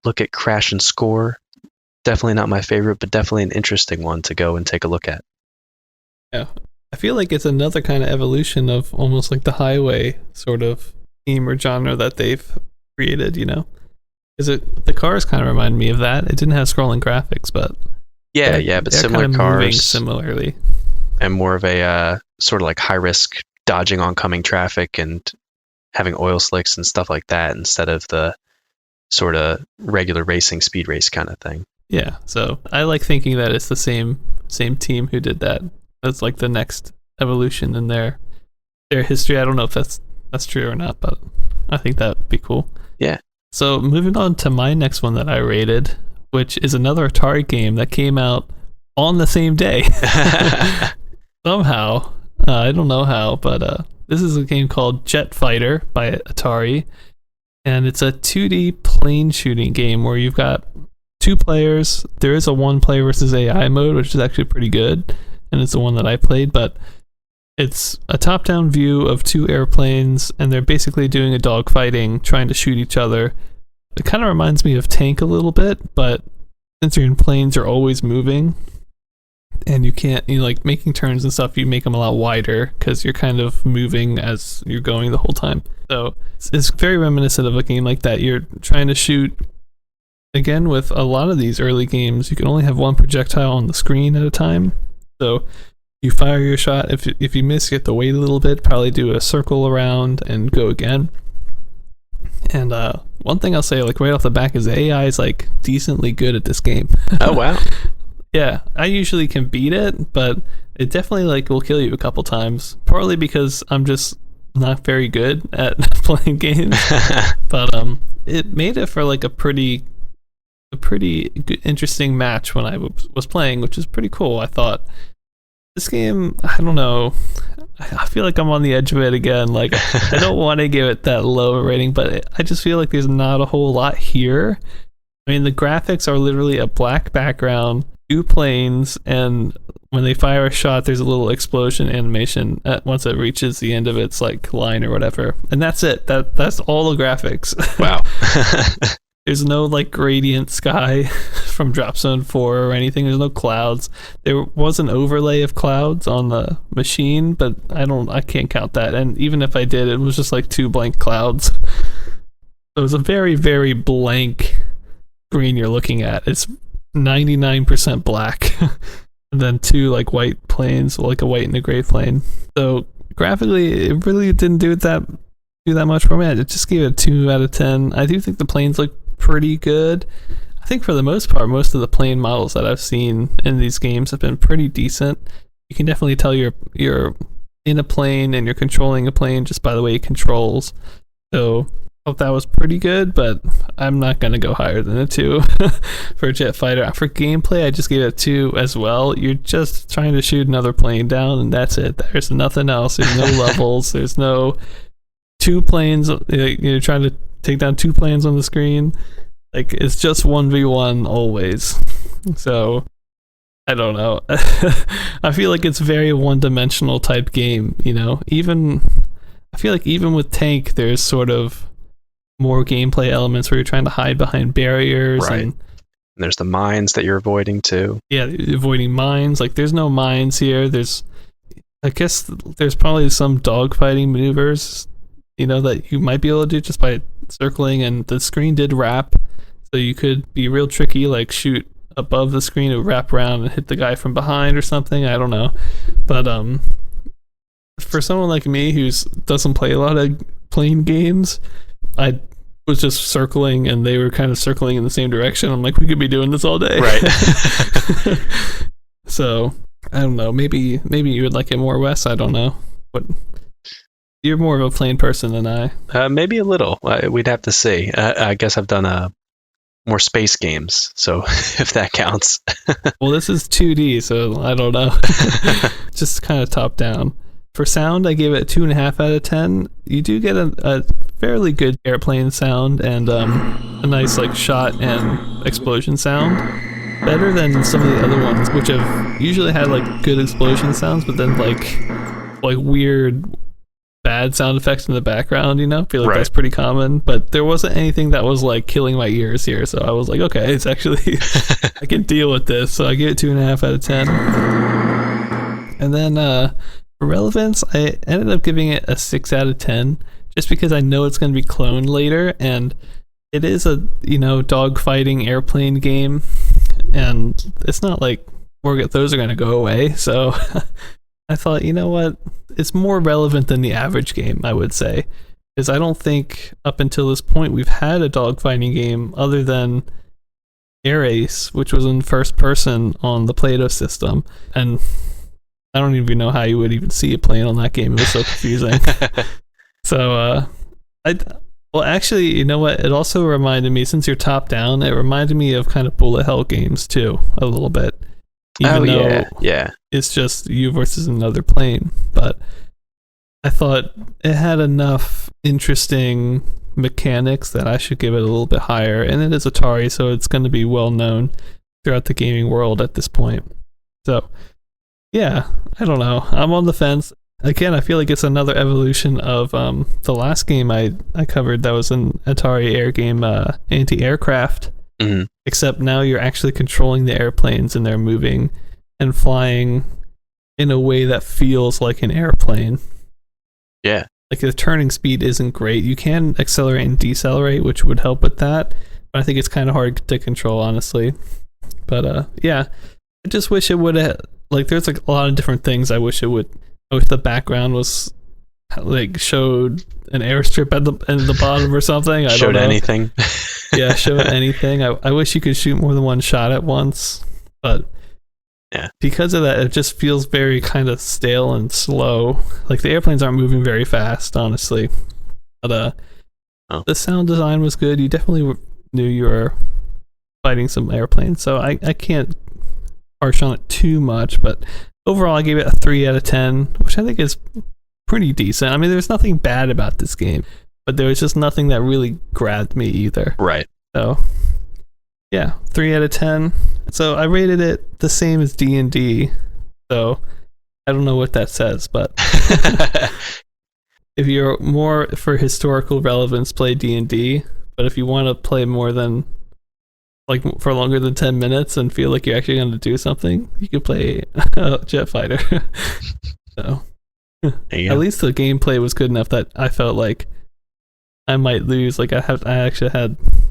S1: look at Crash and Score. Definitely not my favorite, but definitely an interesting one to go and take a look at.
S2: Yeah. I feel like it's another kind of evolution of almost like the highway sort of theme or genre that they've created, Because the cars kind of remind me of that. It didn't have scrolling graphics, but
S1: but similar
S2: kind of
S1: cars
S2: similarly,
S1: and more of a sort of high risk dodging oncoming traffic and having oil slicks and stuff like that instead of the sort of regular racing speed race kind of thing.
S2: Yeah, so I like thinking that it's the same team who did that. That's the next evolution in their history. I don't know if that's true or not, but I think that'd be cool.
S1: Yeah.
S2: So moving on to my next one that I rated, which is another Atari game that came out on the same day. Somehow, I don't know how, but this is a game called Jet Fighter by Atari. And it's a 2D plane shooting game where you've got 2 players. There is a 1 player versus AI mode, which is actually pretty good. And it's the one that I played, but it's a top-down view of 2 airplanes, and they're basically doing a dogfighting, trying to shoot each other. It kind of reminds me of Tank a little bit, but since you're in planes, you're always moving, and you can't, like making turns and stuff, you make them a lot wider because you're kind of moving as you're going the whole time. So it's very reminiscent of a game like that. You're trying to shoot. Again, with a lot of these early games, you can only have one projectile on the screen at a time. So you fire your shot. If you miss, you have to wait a little bit, probably do a circle around and go again. And one thing I'll say, like right off the back, is the AI is like decently good at this game.
S1: Oh wow.
S2: Yeah, I usually can beat it, but it definitely like will kill you a couple times. Partly because I'm just not very good at playing games, but it made it for like a pretty good, interesting match when I was playing, which is pretty cool. I thought this game, I don't know, I feel like I'm on the edge of it again. Like I don't want to give it that low rating, but I just feel like there's not a whole lot here. I mean, the graphics are literally a black background, 2 planes, and when they fire a shot, there's a little explosion animation once it reaches the end of its like line or whatever, and that's it. That's all the graphics.
S1: Wow.
S2: There's no like gradient sky from Drop Zone 4 or anything. There's no clouds. There was an overlay of clouds on the machine, but I can't count that. And even if I did, it was just like 2 blank clouds. So it was a very, very blank screen you're looking at. It's 99% black. And then 2 like white planes, like a white and a gray plane. So graphically, it really didn't do that much for me. I just gave it a 2 out of 10. I do think the planes look pretty good. I think for the most part, most of the plane models that I've seen in these games have been pretty decent. You can definitely tell you're in a plane and you're controlling a plane just by the way it controls. So I thought that was pretty good, but I'm not going to go higher than a 2 for a jet fighter. For gameplay, I just gave it a 2 as well. You're just trying to shoot another plane down, and that's it. There's nothing else. There's no levels. There's no 2 planes. You're trying to take down 2 planes on the screen. Like, it's just 1v1 always. So I don't know. I feel like it's very one-dimensional type game, I feel like even with Tank, there's sort of more gameplay elements where you're trying to hide behind barriers.
S1: Right.
S2: And
S1: there's the mines that you're avoiding too.
S2: Yeah, avoiding mines. Like, there's no mines here. I guess there's probably some dogfighting maneuvers, that you might be able to do just by circling, and the screen did wrap, so you could be real tricky, like shoot above the screen and wrap around and hit the guy from behind or something. I don't know. But for someone like me who doesn't play a lot of plane games, I was just circling and they were kind of circling in the same direction. I'm like, we could be doing this all day.
S1: Right.
S2: So I don't know. Maybe you would like it more, Wes. I don't know. But you're more of a plane person than I.
S1: Maybe a little. We'd have to see. I guess I've done more space games, so if that counts.
S2: Well, this is 2D, so I don't know. Just kind of top down. For sound, I gave it a 2.5 out of 10. You do get a fairly good airplane sound and a nice like shot and explosion sound. Better than some of the other ones, which have usually had like good explosion sounds, but then like weird bad sound effects in the background, I feel like
S1: right.
S2: That's pretty common, but there wasn't anything that was like killing my ears here, so I was like, okay, it's actually I can deal with this, so I give it 2.5 out of 10. And then for relevance, I ended up giving it a 6 out of 10 just because I know it's going to be cloned later, and it is a dog fighting airplane game, and it's not like those are going to go away, so I thought, what, it's more relevant than the average game, I would say, because I don't think up until this point we've had a dogfighting game other than Air Ace, which was in first person on the Play-Doh system, and I don't even know how you would even see a plane on that game. It was so confusing. So actually, you know what, it also reminded me, since you're top down, it reminded me of kind of bullet hell games too, a little bit. Even though
S1: yeah.
S2: It's just you versus another plane. But I thought it had enough interesting mechanics that I should give it a little bit higher. And it is Atari, so it's going to be well known throughout the gaming world at this point. So, yeah, I don't know. I'm on the fence. Again, I feel like it's another evolution of the last game I covered that was an Atari Air game, Anti-Aircraft.
S1: Mm-hmm.
S2: Except now you're actually controlling the airplanes and they're moving and flying in a way that feels like an airplane.
S1: Yeah.
S2: Like the turning speed isn't great. You can accelerate and decelerate, which would help with that. But I think it's kind of hard to control, honestly. But yeah, I just wish it would have, like, there's like a lot of different things I wish the background was like showed an airstrip at the bottom or something. I
S1: showed
S2: don't know.
S1: Anything.
S2: Yeah, showed anything. I wish you could shoot more than one shot at once, but
S1: yeah,
S2: because of that, it just feels very kind of stale and slow. Like the airplanes aren't moving very fast, honestly. But the sound design was good. You definitely knew you were fighting some airplanes, so I can't harsh on it too much. But overall, I gave it a 3 out of 10, which I think is pretty decent. I mean, there's nothing bad about this game, but there was just nothing that really grabbed me either.
S1: Right.
S2: So, yeah, 3 out of 10. So I rated it the same as D&D. So I don't know what that says, but if you're more for historical relevance, play D&D. But if you want to play more than, like, for longer than 10 minutes and feel like you're actually going to do something, you could play Jet Fighter. So at least the gameplay was good enough that I felt like I might lose. Like I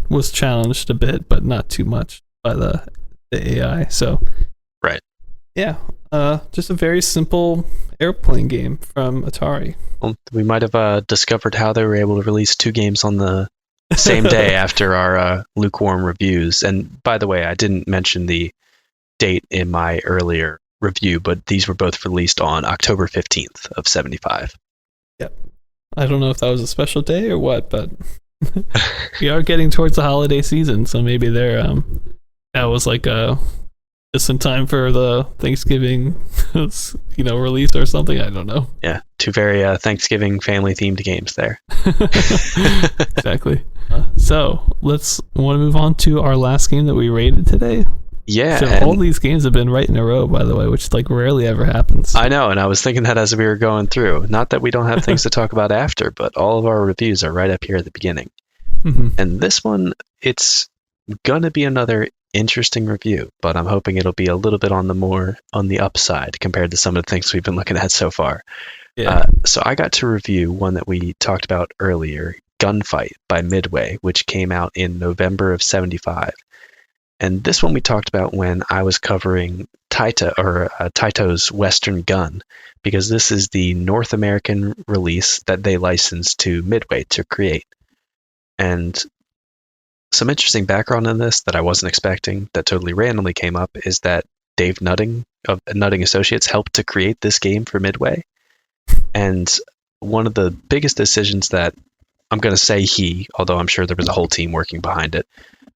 S2: was challenged a bit, but not too much by the AI. So
S1: right.
S2: Yeah. Just a very simple airplane game from Atari.
S1: Well, we might have discovered how they were able to release 2 games on the same day after our lukewarm reviews. And by the way, I didn't mention the date in my earlier review, but these were both released on October 15th of 75.
S2: Yep. I don't know if that was a special day or what, but we are getting towards the holiday season, so maybe that was like just in time for the Thanksgiving release or something. I don't know.
S1: Yeah, 2 very Thanksgiving family themed games there.
S2: Exactly. So want to move on to our last game that we rated today.
S1: Yeah.
S2: So all these games have been right in a row, by the way, which like rarely ever happens.
S1: I know, and I was thinking that as we were going through. Not that we don't have things to talk about after, but all of our reviews are right up here at the beginning.
S2: Mm-hmm.
S1: And this one, it's gonna be another interesting review, but I'm hoping it'll be a little bit on the upside compared to some of the things we've been looking at so far.
S2: Yeah.
S1: So I got to review one that we talked about earlier, Gunfight by Midway, which came out in November of 75. And this one we talked about when I was covering Taito's Western Gun, because this is the North American release that they licensed to Midway to create. And some interesting background on this that I wasn't expecting, that totally randomly came up, is that Dave Nutting of Nutting Associates helped to create this game for Midway. And one of the biggest decisions that I'm going to say although I'm sure there was a whole team working behind it,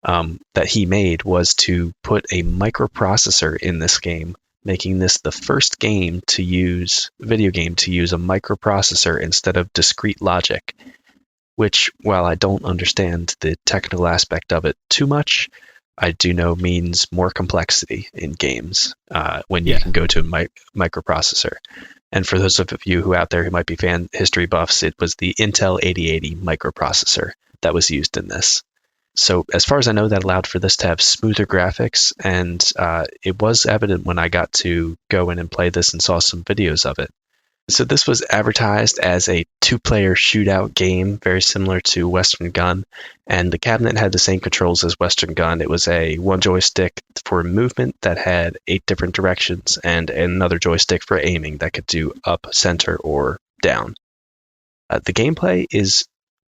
S1: that he made was to put a microprocessor in this game, making this the first video game to use a microprocessor instead of discrete logic, which, while I don't understand the technical aspect of it too much, I do know means more complexity in games when you can go to a microprocessor. And for those of you who out there who might be fan history buffs, it was the Intel 8080 microprocessor that was used in this. So as far as I know, that allowed for this to have smoother graphics, and it was evident when I got to go in and play this and saw some videos of it. So this was advertised as a 2-player shootout game, very similar to Western Gun, and the cabinet had the same controls as Western Gun. It was a 1 joystick for movement that had 8 different directions, and another joystick for aiming that could do up, center, or down. The gameplay is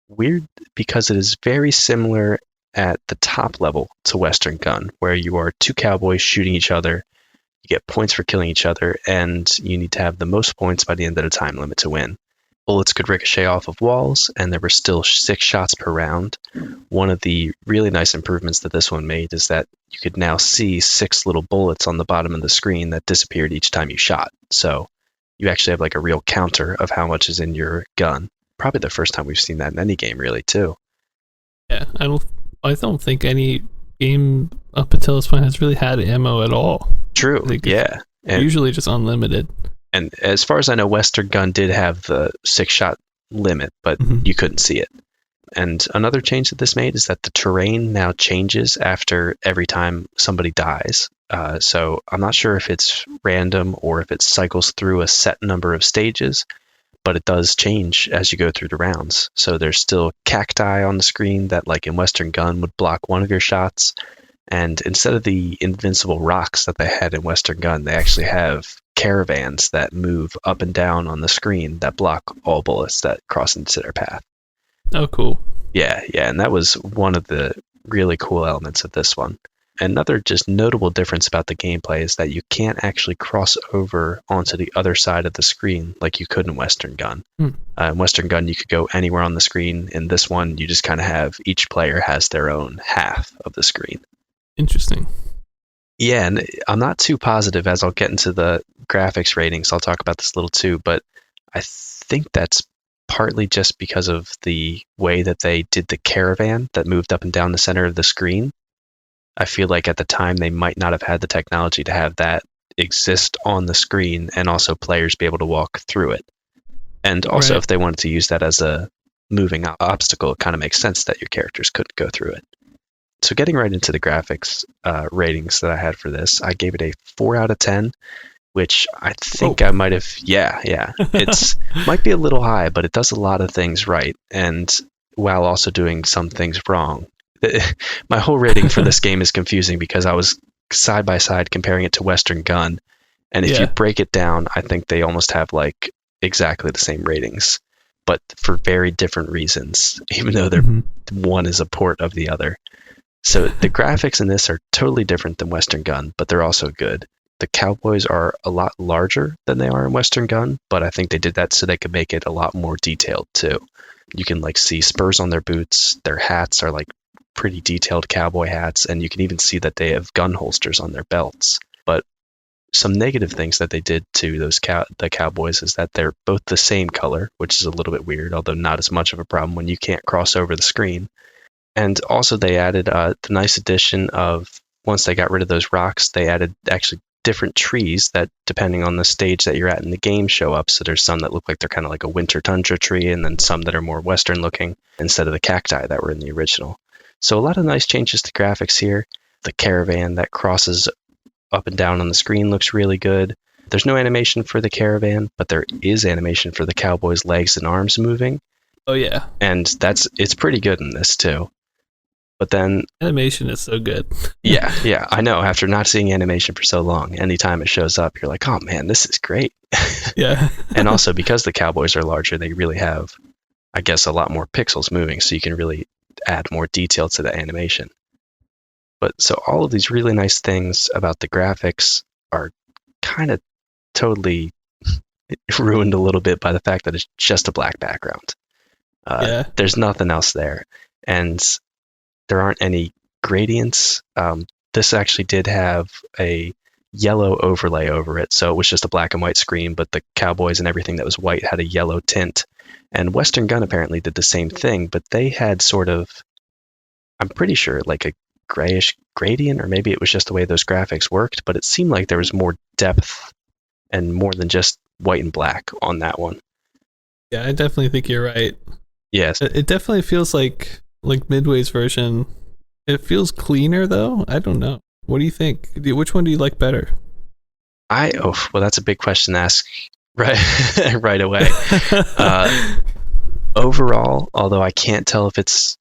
S1: weird because it is very similar at the top level to Western Gun, where you are 2 cowboys shooting each other. You get points for killing each other, and you need to have the most points by the end of the time limit to win. Bullets could ricochet off of walls, and there were still 6 shots per round. One of the really nice improvements that this one made is that you could now see 6 little bullets on the bottom of the screen that disappeared each time you shot. So you actually have like a real counter of how much is in your gun. Probably the first time we've seen that in any game, really, too.
S2: Yeah, I don't think any game up until this point has really had ammo at all.
S1: True, yeah.
S2: And usually just unlimited.
S1: And as far as I know, Western Gun did have the 6-shot limit, but you couldn't see it. And another change that this made is that the terrain now changes after every time somebody dies. So I'm not sure if it's random or if it cycles through a set number of stages, but it does change as you go through the rounds. So there's still cacti on the screen that, like in Western Gun, would block one of your shots. And instead of the invincible rocks that they had in Western Gun, they actually have caravans that move up and down on the screen that block all bullets that cross into their path.
S2: Oh, cool.
S1: Yeah, and that was one of the really cool elements of this one. Another just notable difference about the gameplay is that you can't actually cross over onto the other side of the screen like you could in Western Gun. In Western Gun, you could go anywhere on the screen. In this one, you just kind of have each player has their own half of the screen.
S2: Interesting.
S1: Yeah, and I'm not too positive as I'll get into the graphics ratings. I'll talk about this a little too, but I think that's partly just because of the way that they did the caravan that moved up and down the center of the screen. I feel like at the time they might not have had the technology to have that exist on the screen and also players be able to walk through it. And also, if they wanted to use that as a moving obstacle, it kind of makes sense that your characters couldn't go through it. So getting right into the graphics ratings that I had for this, I gave it a 4 out of 10, which I think I might have, it's might be a little high, but it does a lot of things right, and while also doing some things wrong. My whole rating for this game is confusing because I was side by side comparing it to Western Gun, and if you break it down, I think they almost have like exactly the same ratings, but for very different reasons, even though they're one is a port of the other. So the graphics in this are totally different than Western Gun, but they're also good. The cowboys are a lot larger than they are in Western Gun, but I think they did that so they could make it a lot more detailed too. You can like see spurs on their boots, their hats are like pretty detailed cowboy hats, and you can even see that they have gun holsters on their belts. But some negative things that they did to those the cowboys is that they're both the same color, which is a little bit weird, although not as much of a problem when you can't cross over the screen. And also they added the nice addition of, once they got rid of those rocks, they added actually different trees that, depending on the stage that you're at in the game, show up. So there's some that look like they're kind of like a winter tundra tree, and then some that are more Western looking instead of the cacti that were in the original. So a lot of nice changes to graphics here. The caravan that crosses up and down on the screen looks really good. There's no animation for the caravan, but there is animation for the cowboy's legs and arms moving.
S2: Oh yeah.
S1: And it's pretty good in this too. But then
S2: animation is so good.
S1: yeah, I know. After not seeing animation for so long, anytime it shows up, you're like, oh man, this is great.
S2: Yeah.
S1: And also because the cowboys are larger, they really have, I guess, a lot more pixels moving, so you can really add more detail to the animation. But so all of these really nice things about the graphics are kind of totally ruined a little bit by the fact that it's just a black background. There's nothing else there. And there aren't any gradients. This actually did have a yellow overlay over it, so it was just a black and white screen, but the cowboys and everything that was white had a yellow tint. And Western Gun apparently did the same thing, but they had sort of, I'm pretty sure, like a grayish gradient, or maybe it was just the way those graphics worked, but it seemed like there was more depth and more than just white and black on that one.
S2: Yeah, I definitely think you're right.
S1: Yes.
S2: It definitely feels like Midway's version. It feels cleaner though. I don't know. What do you think? Which one do you like better?
S1: Well, that's a big question to ask right away. Overall, although I can't tell if it's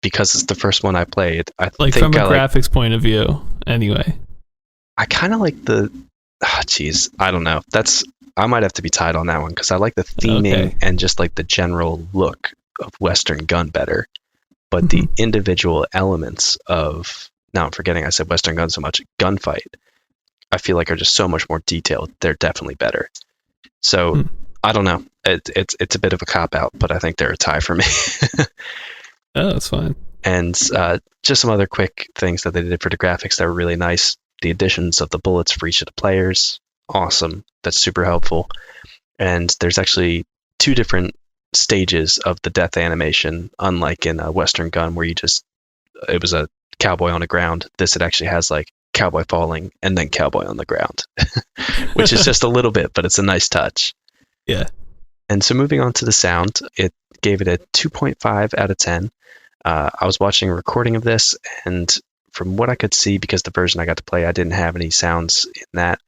S1: because it's the first one I played. I
S2: like
S1: think
S2: from a graphics point of view, anyway.
S1: I kind of like the. I don't know. I might have to be tied on that one because I like the theming and just like the general look of Western Gun better, but the individual elements of, now I'm forgetting I said Western Gun so much, gunfight, I feel like are just so much more detailed. They're definitely better. So I don't know. It's a bit of a cop out, but I think they're a tie for me.
S2: Oh, that's fine.
S1: And just some other quick things that they did for the graphics that were really nice. The additions of the bullets for each of the players, awesome. That's super helpful. And there's actually 2 different stages of the death animation, unlike in a Western Gun where it was a cowboy on the ground. It actually has like cowboy falling and then cowboy on the ground, which is just a little bit, but it's a nice touch.
S2: Yeah.
S1: And so moving on to the sound, it gave it a 2.5 out of 10. I was watching a recording of this, and from what I could see, because the version I got to play, I didn't have any sounds in that.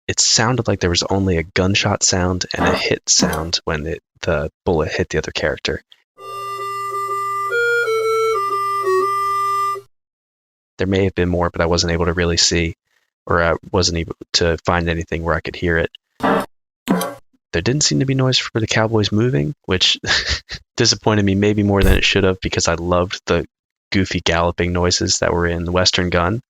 S1: It sounded like there was only a gunshot sound and a hit sound when the bullet hit the other character. There may have been more, but I wasn't able to really see, or I wasn't able to find anything where I could hear it. There didn't seem to be noise for the cowboys moving, which disappointed me maybe more than it should have, because I loved the goofy galloping noises that were in the Western Gun.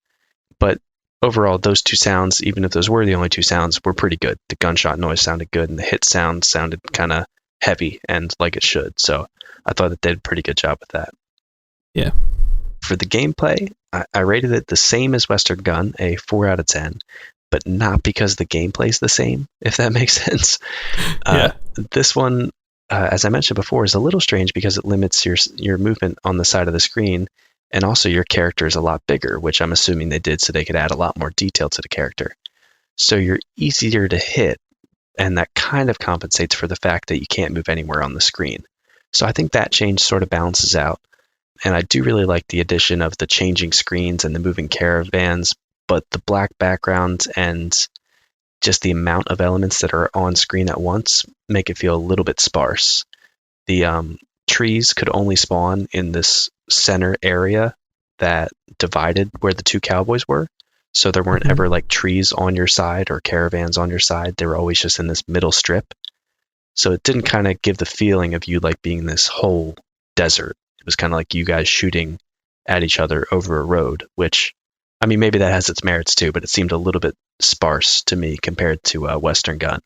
S1: But overall, those two sounds, even if those were the only two sounds, were pretty good. The gunshot noise sounded good, and the hit sound sounded kind of heavy and like it should. So I thought it did a pretty good job with that.
S2: Yeah.
S1: For the gameplay, I rated it the same as Western Gun, a 4 out of 10, but not because the gameplay's the same, if that makes sense. This one, as I mentioned before, is a little strange because it limits your movement on the side of the screen, and also your character is a lot bigger, which I'm assuming they did so they could add a lot more detail to the character. So you're easier to hit, and that kind of compensates for the fact that you can't move anywhere on the screen. So I think that change sort of balances out. And I do really like the addition of the changing screens and the moving caravans, but the black background and just the amount of elements that are on screen at once make it feel a little bit sparse. The trees could only spawn in this center area that divided where the two cowboys were. So there weren't ever like trees on your side or caravans on your side. They were always just in this middle strip. So it didn't kind of give the feeling of you like being in this whole desert. It was kind of like you guys shooting at each other over a road, which, I mean, maybe that has its merits too, but it seemed a little bit sparse to me compared to Western Gun.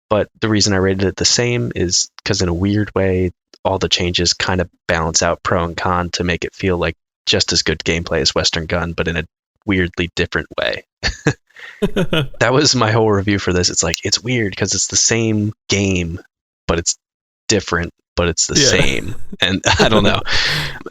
S1: But the reason I rated it the same is because in a weird way, all the changes kind of balance out pro and con to make it feel like just as good gameplay as Western Gun, but in a weirdly different way. That was my whole review for this. It's like, it's weird because it's the same game, but it's different, but it's the same. And I don't know.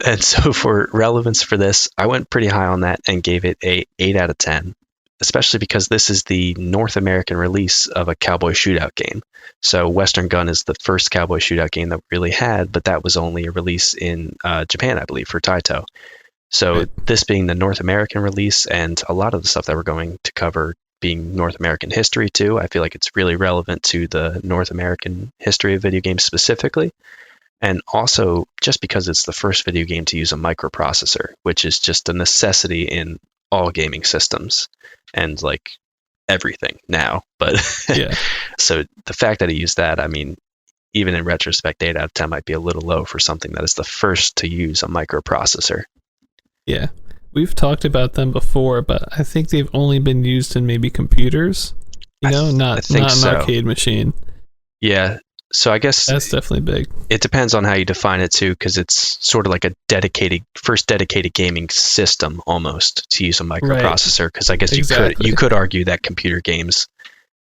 S1: And so for relevance for this, I went pretty high on that and gave it a 8 out of 10, especially because this is the North American release of a cowboy shootout game. So Western Gun is the first cowboy shootout game that we really had, but that was only a release in Japan, I believe, for Taito. So this being the North American release, and a lot of the stuff that we're going to cover being North American history too, I feel like it's really relevant to the North American history of video games specifically. And also just because it's the first video game to use a microprocessor, which is just a necessity in all gaming systems and like everything now. But so the fact that he used that, I mean, even in retrospect, 8 out of 10 might be a little low for something that is the first to use a microprocessor.
S2: Yeah. We've talked about them before, but I think they've only been used in maybe computers, not an arcade machine.
S1: Yeah. So I guess
S2: that's definitely big.
S1: It depends on how you define it too, because it's sort of like a first dedicated gaming system almost to use a microprocessor. Because I guess you could argue that computer games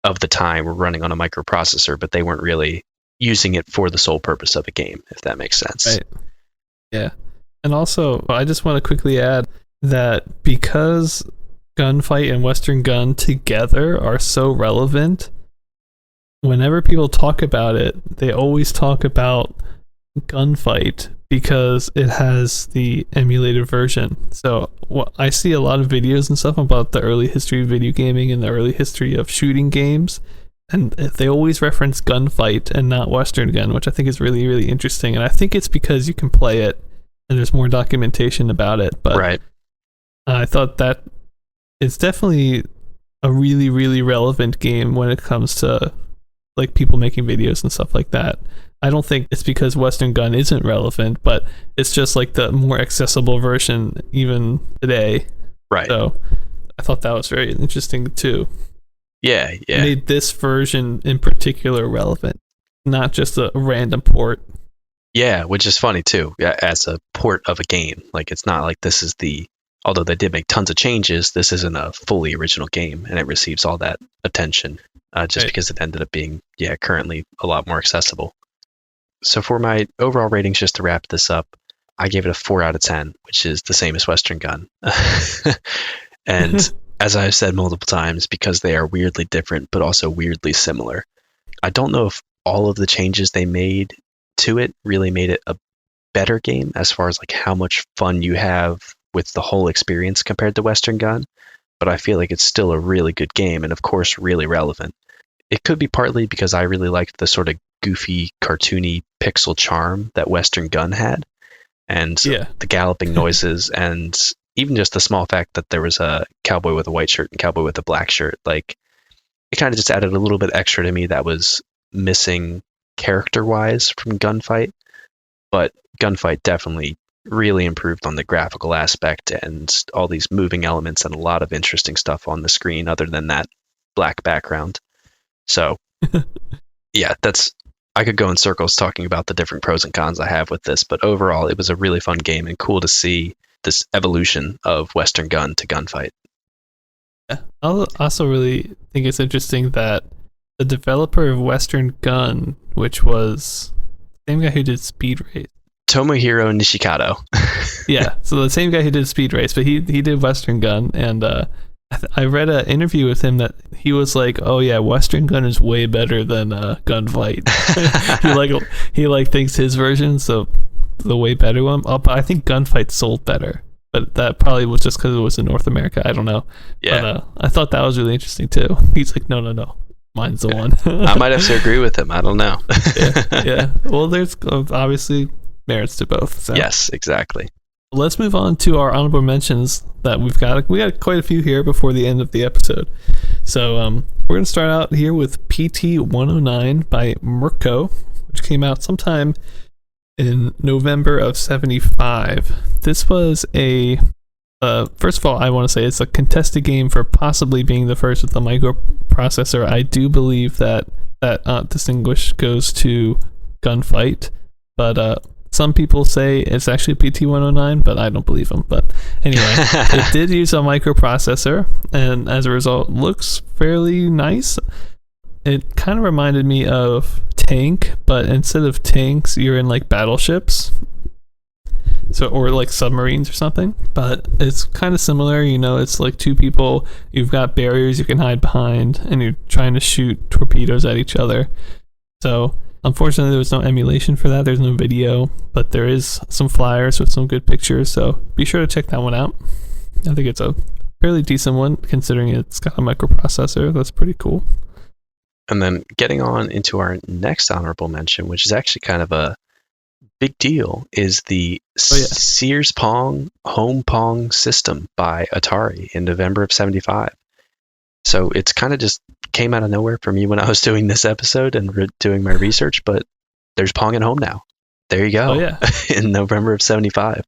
S1: of the time were running on a microprocessor, but they weren't really using it for the sole purpose of a game, if that makes sense.
S2: Right. Yeah. And also, I just want to quickly add that because Gunfight and Western Gun together are so relevant, whenever people talk about it, they always talk about Gunfight because it has the emulated version. So I see a lot of videos and stuff about the early history of video gaming and the early history of shooting games, and they always reference Gunfight and not Western Gun, which I think is really, really interesting. And I think it's because you can play it and there's more documentation about it. But I thought that it's definitely a really, really relevant game when it comes to like people making videos and stuff like that. I don't think it's because Western Gun isn't relevant, but it's just like the more accessible version even today.
S1: Right.
S2: So I thought that was very interesting too.
S1: Yeah.
S2: It made this version in particular relevant, not just a random port.
S1: Yeah, which is funny too, as a port of a game. Like, it's not like this is although they did make tons of changes, this isn't a fully original game, and it receives all that attention just because it ended up being, currently a lot more accessible. So for my overall ratings, just to wrap this up, I gave it a 4 out of 10, which is the same as Western Gun. And as I've said multiple times, because they are weirdly different, but also weirdly similar, I don't know if all of the changes they made to it really made it a better game as far as like how much fun you have with the whole experience compared to Western Gun. But I feel like it's still a really good game and of course really relevant. It could be partly because I really liked the sort of goofy, cartoony pixel charm that Western Gun had, and the galloping noises, and even just the small fact that there was a cowboy with a white shirt and cowboy with a black shirt. Like, it kind of just added a little bit extra to me that was missing character-wise from Gunfight. But Gunfight definitely really improved on the graphical aspect and all these moving elements and a lot of interesting stuff on the screen other than that black background. So, yeah, I could go in circles talking about the different pros and cons I have with this, but overall, it was a really fun game and cool to see this evolution of Western Gun to Gunfight.
S2: I also really think it's interesting that the developer of Western Gun, which was the same guy who did Speed Race,
S1: Tomohiro Nishikado.
S2: Yeah, so the same guy who did Speed Race, but he did Western Gun, and I read an interview with him that he was like, "Oh yeah, Western Gun is way better than Gunfight." he thinks his version's the way better one. But I think Gunfight sold better, but that probably was just because it was in North America. I don't know.
S1: Yeah,
S2: but, I thought that was really interesting too. He's like, no, mine's the one.
S1: I might have to agree with him. I don't know.
S2: yeah. Well, there's obviously merits to both. So.
S1: Yes, exactly.
S2: Let's move on to our honorable mentions that we got quite a few here before the end of the episode. So we're going to start out here with PT 109 by Mirko, which came out sometime in November of 75. This was first of all, I want to say it's a contested game for possibly being the first with the microprocessor. I do believe that distinguish goes to Gunfight, but some people say it's actually PT-109, but I don't believe them. But anyway, it did use a microprocessor, and as a result, looks fairly nice. It kind of reminded me of Tank, but instead of tanks, you're in like battleships, or like submarines or something. But it's kind of similar. It's like two people. You've got barriers you can hide behind, and you're trying to shoot torpedoes at each other. So. Unfortunately, there was no emulation for that. There's no video, but there is some flyers with some good pictures, so be sure to check that one out. I think it's a fairly decent one, considering it's got a microprocessor. That's pretty cool.
S1: And then getting on into our next honorable mention, which is actually kind of a big deal, is the Sears Pong Home Pong system by Atari in November of 75. So it's kind of just came out of nowhere for me when I was doing this episode and doing my research, but there's Pong at home now. There you go.
S2: Oh, yeah.
S1: In November of 75.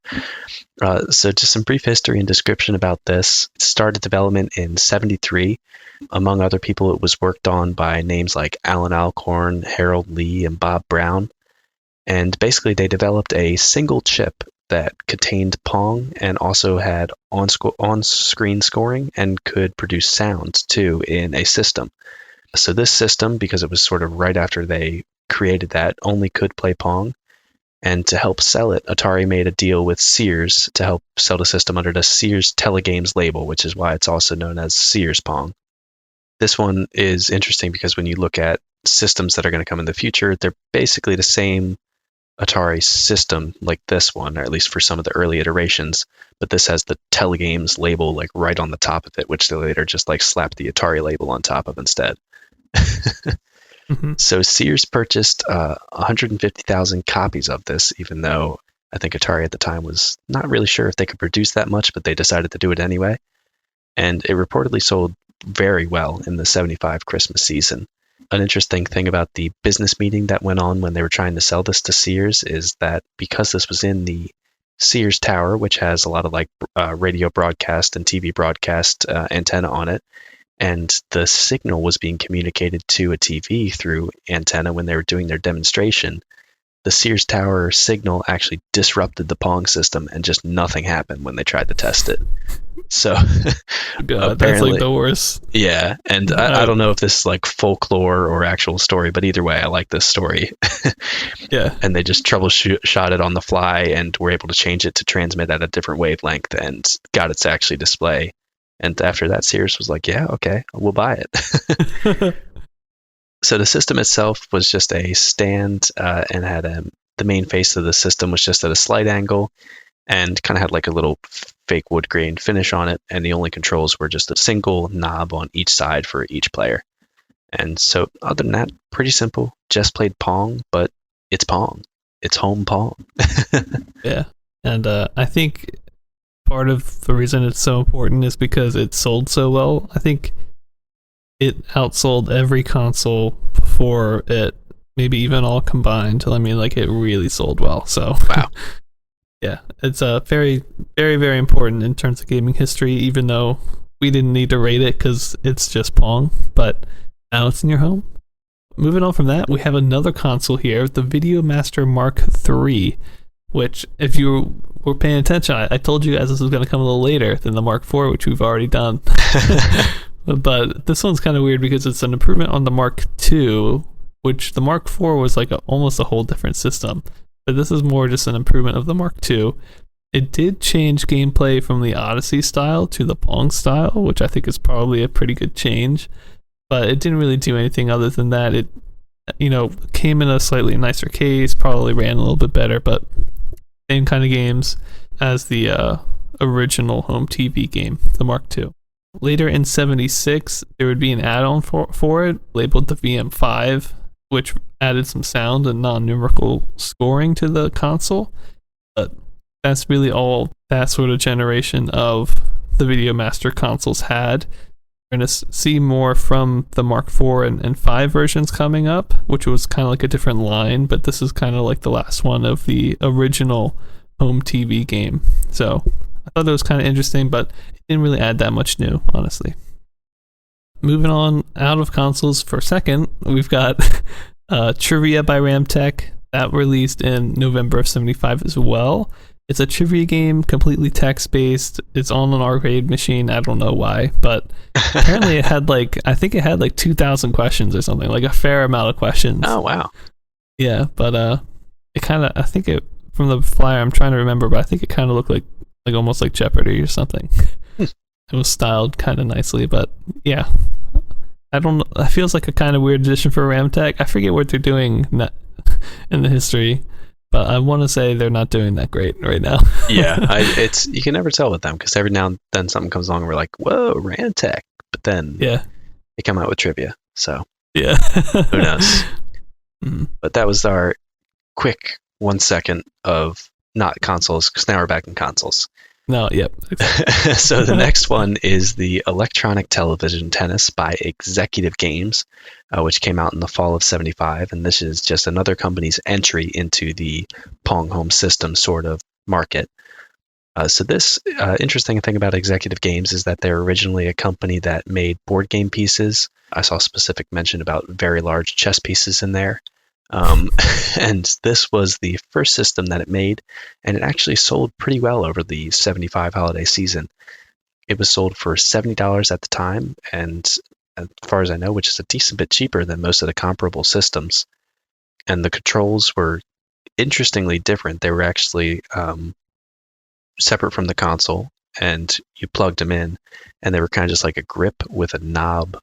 S1: So just some brief history and description about this. It started development in 73. Among other people, it was worked on by names like Alan Alcorn, Harold Lee, and Bob Brown. And basically they developed a single chip that contained Pong and also had on-screen scoring and could produce sounds too in a system. So this system, because it was sort of right after they created that, only could play Pong. And to help sell it, Atari made a deal with Sears to help sell the system under the Sears Telegames label, which is why it's also known as Sears Pong. This one is interesting because when you look at systems that are going to come in the future, they're basically the same Atari system like this one, or at least for some of the early iterations, but this has the Telegames label like right on the top of it, which they later just like slapped the Atari label on top of instead. So Sears purchased 150,000 copies of this, even though I think Atari at the time was not really sure if they could produce that much, but they decided to do it anyway. And it reportedly sold very well in the 75 Christmas season. An interesting thing about the business meeting that went on when they were trying to sell this to Sears is that because this was in the Sears Tower, which has a lot of like radio broadcast and TV broadcast antenna on it, and the signal was being communicated to a TV through antenna when they were doing their demonstration, the Sears Tower signal actually disrupted the Pong system and just nothing happened when they tried to test it. So
S2: God, that's like the worst.
S1: Yeah, and I don't know if this is like folklore or actual story, but either way, I like this story.
S2: Yeah.
S1: And they just troubleshot it on the fly and were able to change it to transmit at a different wavelength and got it to actually display. And after that, Sears was like, yeah, okay, we'll buy it. So the system itself was just a stand and had a the main face of the system was just at a slight angle and kind of had like a little fake wood grain finish on it. And the only controls were just a single knob on each side for each player. And so other than that, pretty simple. Just played Pong, but it's Pong. It's home Pong.
S2: Yeah. And I think part of the reason it's so important is because it sold so well. I think it outsold every console before it, maybe even all combined. I mean, like, it really sold well. So
S1: wow.
S2: Yeah, it's very, very, very important in terms of gaming history, even though we didn't need to rate it because it's just Pong, but now it's in your home. Moving on from that, we have another console here, the VideoMaster Mark III, which, if you were paying attention, I told you guys this was going to come a little later than the Mark IV, which we've already done. But this one's kind of weird because it's an improvement on the Mark II, which the Mark IV was like almost a whole different system. But this is more just an improvement of the Mark II. It did change gameplay from the Odyssey style to the Pong style, which I think is probably a pretty good change. But it didn't really do anything other than that. It, came in a slightly nicer case, probably ran a little bit better, but same kind of games as the original home TV game, the Mark II. Later in 76, there would be an add-on for it, labeled the VM5, which added some sound and non-numerical scoring to the console. But that's really all that sort of generation of the VideoMaster consoles had. We're going to see more from the Mark IV and 5 versions coming up, which was kind of like a different line, but this is kind of like the last one of the original home TV game. So I thought that was kind of interesting, but it didn't really add that much new, honestly. Moving on out of consoles for a second, we've got Trivia by Ramtech. That released in November of 75 as well. It's a trivia game, completely text-based. It's on an arcade machine. I don't know why, but apparently it had I think it had 2,000 questions or something, like a fair amount of questions.
S1: Oh, wow.
S2: Yeah, but it kind of, I think it, from the flyer, I'm trying to remember, but I think it kind of looked like almost like Jeopardy or something. It was styled kind of nicely, but yeah. I don't know. It feels like a kind of weird addition for Ramtech. I forget what they're doing in the history, but I want to say they're not doing that great right now.
S1: Yeah, it's you can never tell with them because every now and then something comes along and we're like, whoa, Ramtech. But then they come out with trivia. So
S2: yeah,
S1: who knows?
S2: Mm.
S1: But that was our quick 1 second of not consoles, because now we're back in consoles.
S2: No, yep. Exactly.
S1: So the next one is the Electronic Television Tennis by Executive Games, which came out in the fall of 75. And this is just another company's entry into the Pong home system sort of market. So this interesting thing about Executive Games is that they're originally a company that made board game pieces. I saw specific mention about very large chess pieces in there. And this was the first system that it made, and it actually sold pretty well over the 75 holiday season. It was sold for $70 at the time, and as far as I know, which is a decent bit cheaper than most of the comparable systems. And the controls were interestingly different. They were actually separate from the console, and you plugged them in, and they were kind of just like a grip with a knob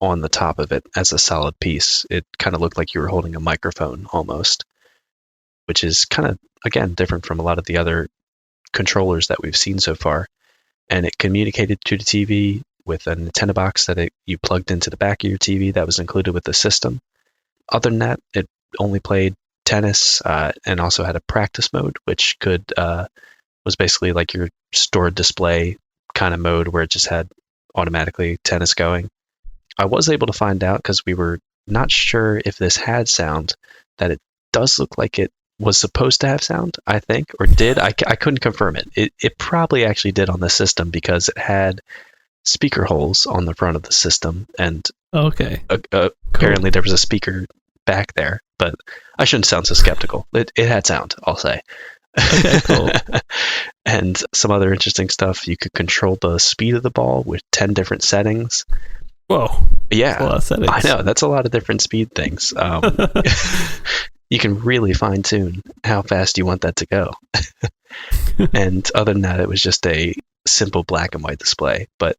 S1: on the top of it as a solid piece. It kind of looked like you were holding a microphone almost, which is kind of, again, different from a lot of the other controllers that we've seen so far. And it communicated to the TV with an antenna box that you plugged into the back of your TV that was included with the system. Other than that, it only played tennis and also had a practice mode, which was basically like your stored display kind of mode where it just had automatically tennis going. I was able to find out, because we were not sure if this had sound, that it does look like it was supposed to have sound, I think, or did. I couldn't confirm it. It probably actually did on the system, because it had speaker holes on the front of the system, and apparently there was a speaker back there, but I shouldn't sound so skeptical. It had sound, I'll say.
S2: Okay, cool.
S1: And some other interesting stuff. You could control the speed of the ball with 10 different settings.
S2: Whoa.
S1: Yeah,
S2: a lot of settings.
S1: I know. That's a lot of different speed things. You can really fine tune how fast you want that to go. And other than that, it was just a simple black and white display. But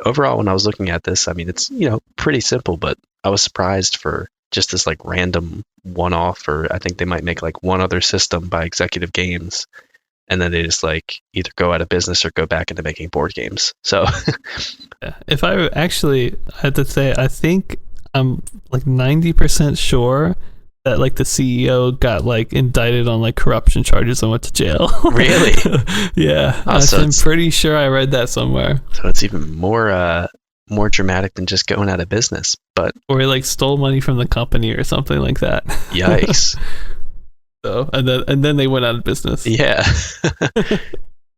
S1: overall, when I was looking at this, I mean, it's, pretty simple, but I was surprised for just this like random one-off, or I think they might make like one other system by Executive Games, and then they just like either go out of business or go back into making board games. So
S2: yeah. If I had to say, I think I'm like 90% sure that like the CEO got like indicted on like corruption charges and went to jail.
S1: Really?
S2: Yeah.
S1: Oh, so
S2: I'm pretty sure I read that somewhere.
S1: So it's even more dramatic than just going out of business. But
S2: or he like stole money from the company or something like that.
S1: Yikes.
S2: So and then they went out of business.
S1: Yeah.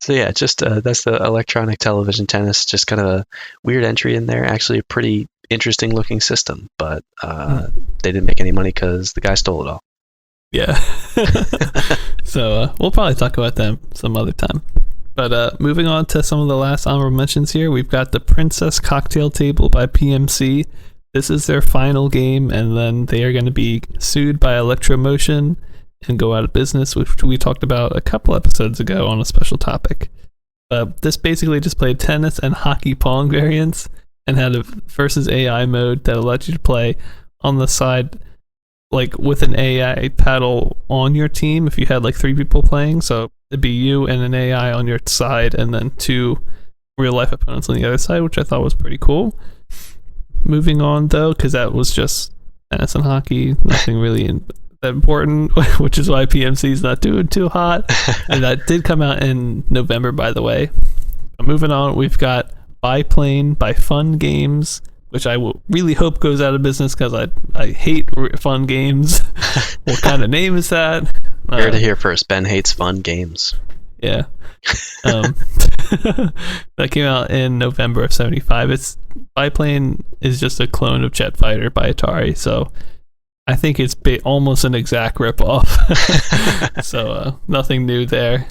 S1: So yeah, just that's the electronic television tennis. Just kind of a weird entry in there. Actually, a pretty interesting looking system, but they didn't make any money because the guy stole it all.
S2: Yeah. So we'll probably talk about them some other time. But moving on to some of the last honorable mentions here, we've got the Princess Cocktail Table by PMC. This is their final game, and then they are going to be sued by Electromotion and go out of business, which we talked about a couple episodes ago on a special topic. This basically just played tennis and hockey pong variants and had a versus AI mode that allowed you to play on the side, like with an AI paddle on your team if you had like 3 people playing. So it'd be you and an AI on your side and then 2 real life opponents on the other side, which I thought was pretty cool. Moving on though, because that was just tennis and hockey, nothing really that important, which is why PMC is not doing too hot. And that did come out in November, by the way. But moving on, we've got Biplane by Fun Games, which I will really hope goes out of business because I hate fun games. What kind of name is that?
S1: Heard it here first. Ben hates fun games.
S2: Yeah. That came out in November of 75. Biplane is just a clone of Jet Fighter by Atari, so I think it's almost an exact ripoff. So nothing new there.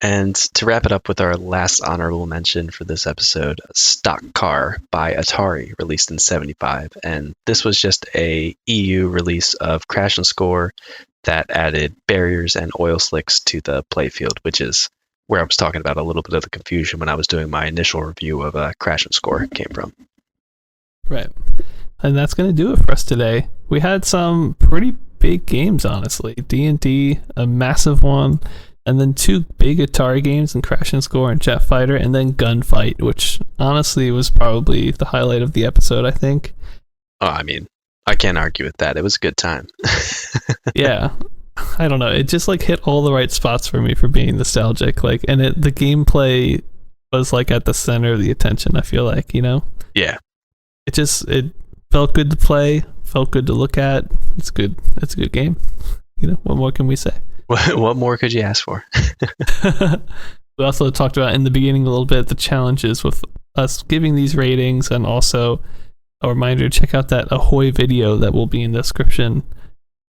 S1: And to wrap it up with our last honorable mention for this episode, Stock Car by Atari, released in 75. And this was just a EU release of Crash and Score that added barriers and oil slicks to the playfield, which is where I was talking about a little bit of the confusion when I was doing my initial review of Crash and Score came from.
S2: Right. And that's going to do it for us today. We had some pretty big games, honestly. D&D, a massive one, and then 2 big Atari games in Crash and Score and Jet Fighter, and then Gunfight, which honestly was probably the highlight of the episode, I think.
S1: Oh, I mean, I can't argue with that. It was a good time.
S2: Yeah. I don't know. It just like hit all the right spots for me for being nostalgic. Like, and the gameplay was like at the center of the attention, I feel like, you know?
S1: Yeah.
S2: It felt good to play, felt good to look at. It's good. It's a good game. You know, what more can we say?
S1: What more could you ask for?
S2: We also talked about in the beginning a little bit the challenges with us giving these ratings, and also a reminder to check out that Ahoy video that will be in the description.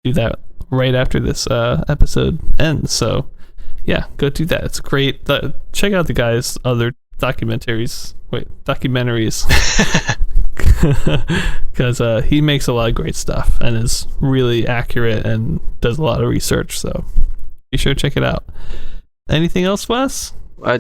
S2: Do that right after this episode ends. So yeah, go do that. It's great. Check out the guy's other documentaries. Because he makes a lot of great stuff and is really accurate and does a lot of research, so be sure to check it out. Anything else, Wes?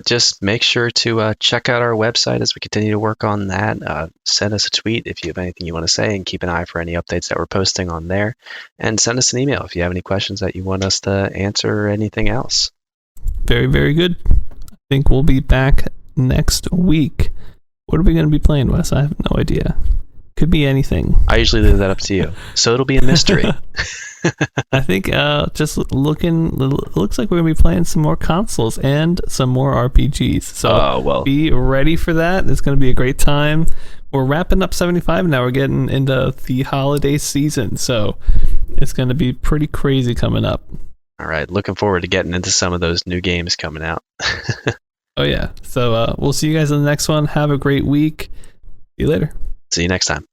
S1: Just make sure to check out our website as we continue to work on that. Send us a tweet if you have anything you want to say, and keep an eye for any updates that we're posting on there. And send us an email if you have any questions that you want us to answer or anything else.
S2: Very, very good. I think we'll be back next week. What are we going to be playing, Wes? I have no idea. Could be anything.
S1: I usually leave that up to you. So it'll be a mystery.
S2: I think just looking, it looks like we're going to be playing some more consoles and some more RPGs. So be ready for that. It's going to be a great time. We're wrapping up 75 now. We're getting into the holiday season. So it's going to be pretty crazy coming up.
S1: All right. Looking forward to getting into some of those new games coming out.
S2: Oh, yeah. So we'll see you guys in the next one. Have a great week. See you later.
S1: See you next time.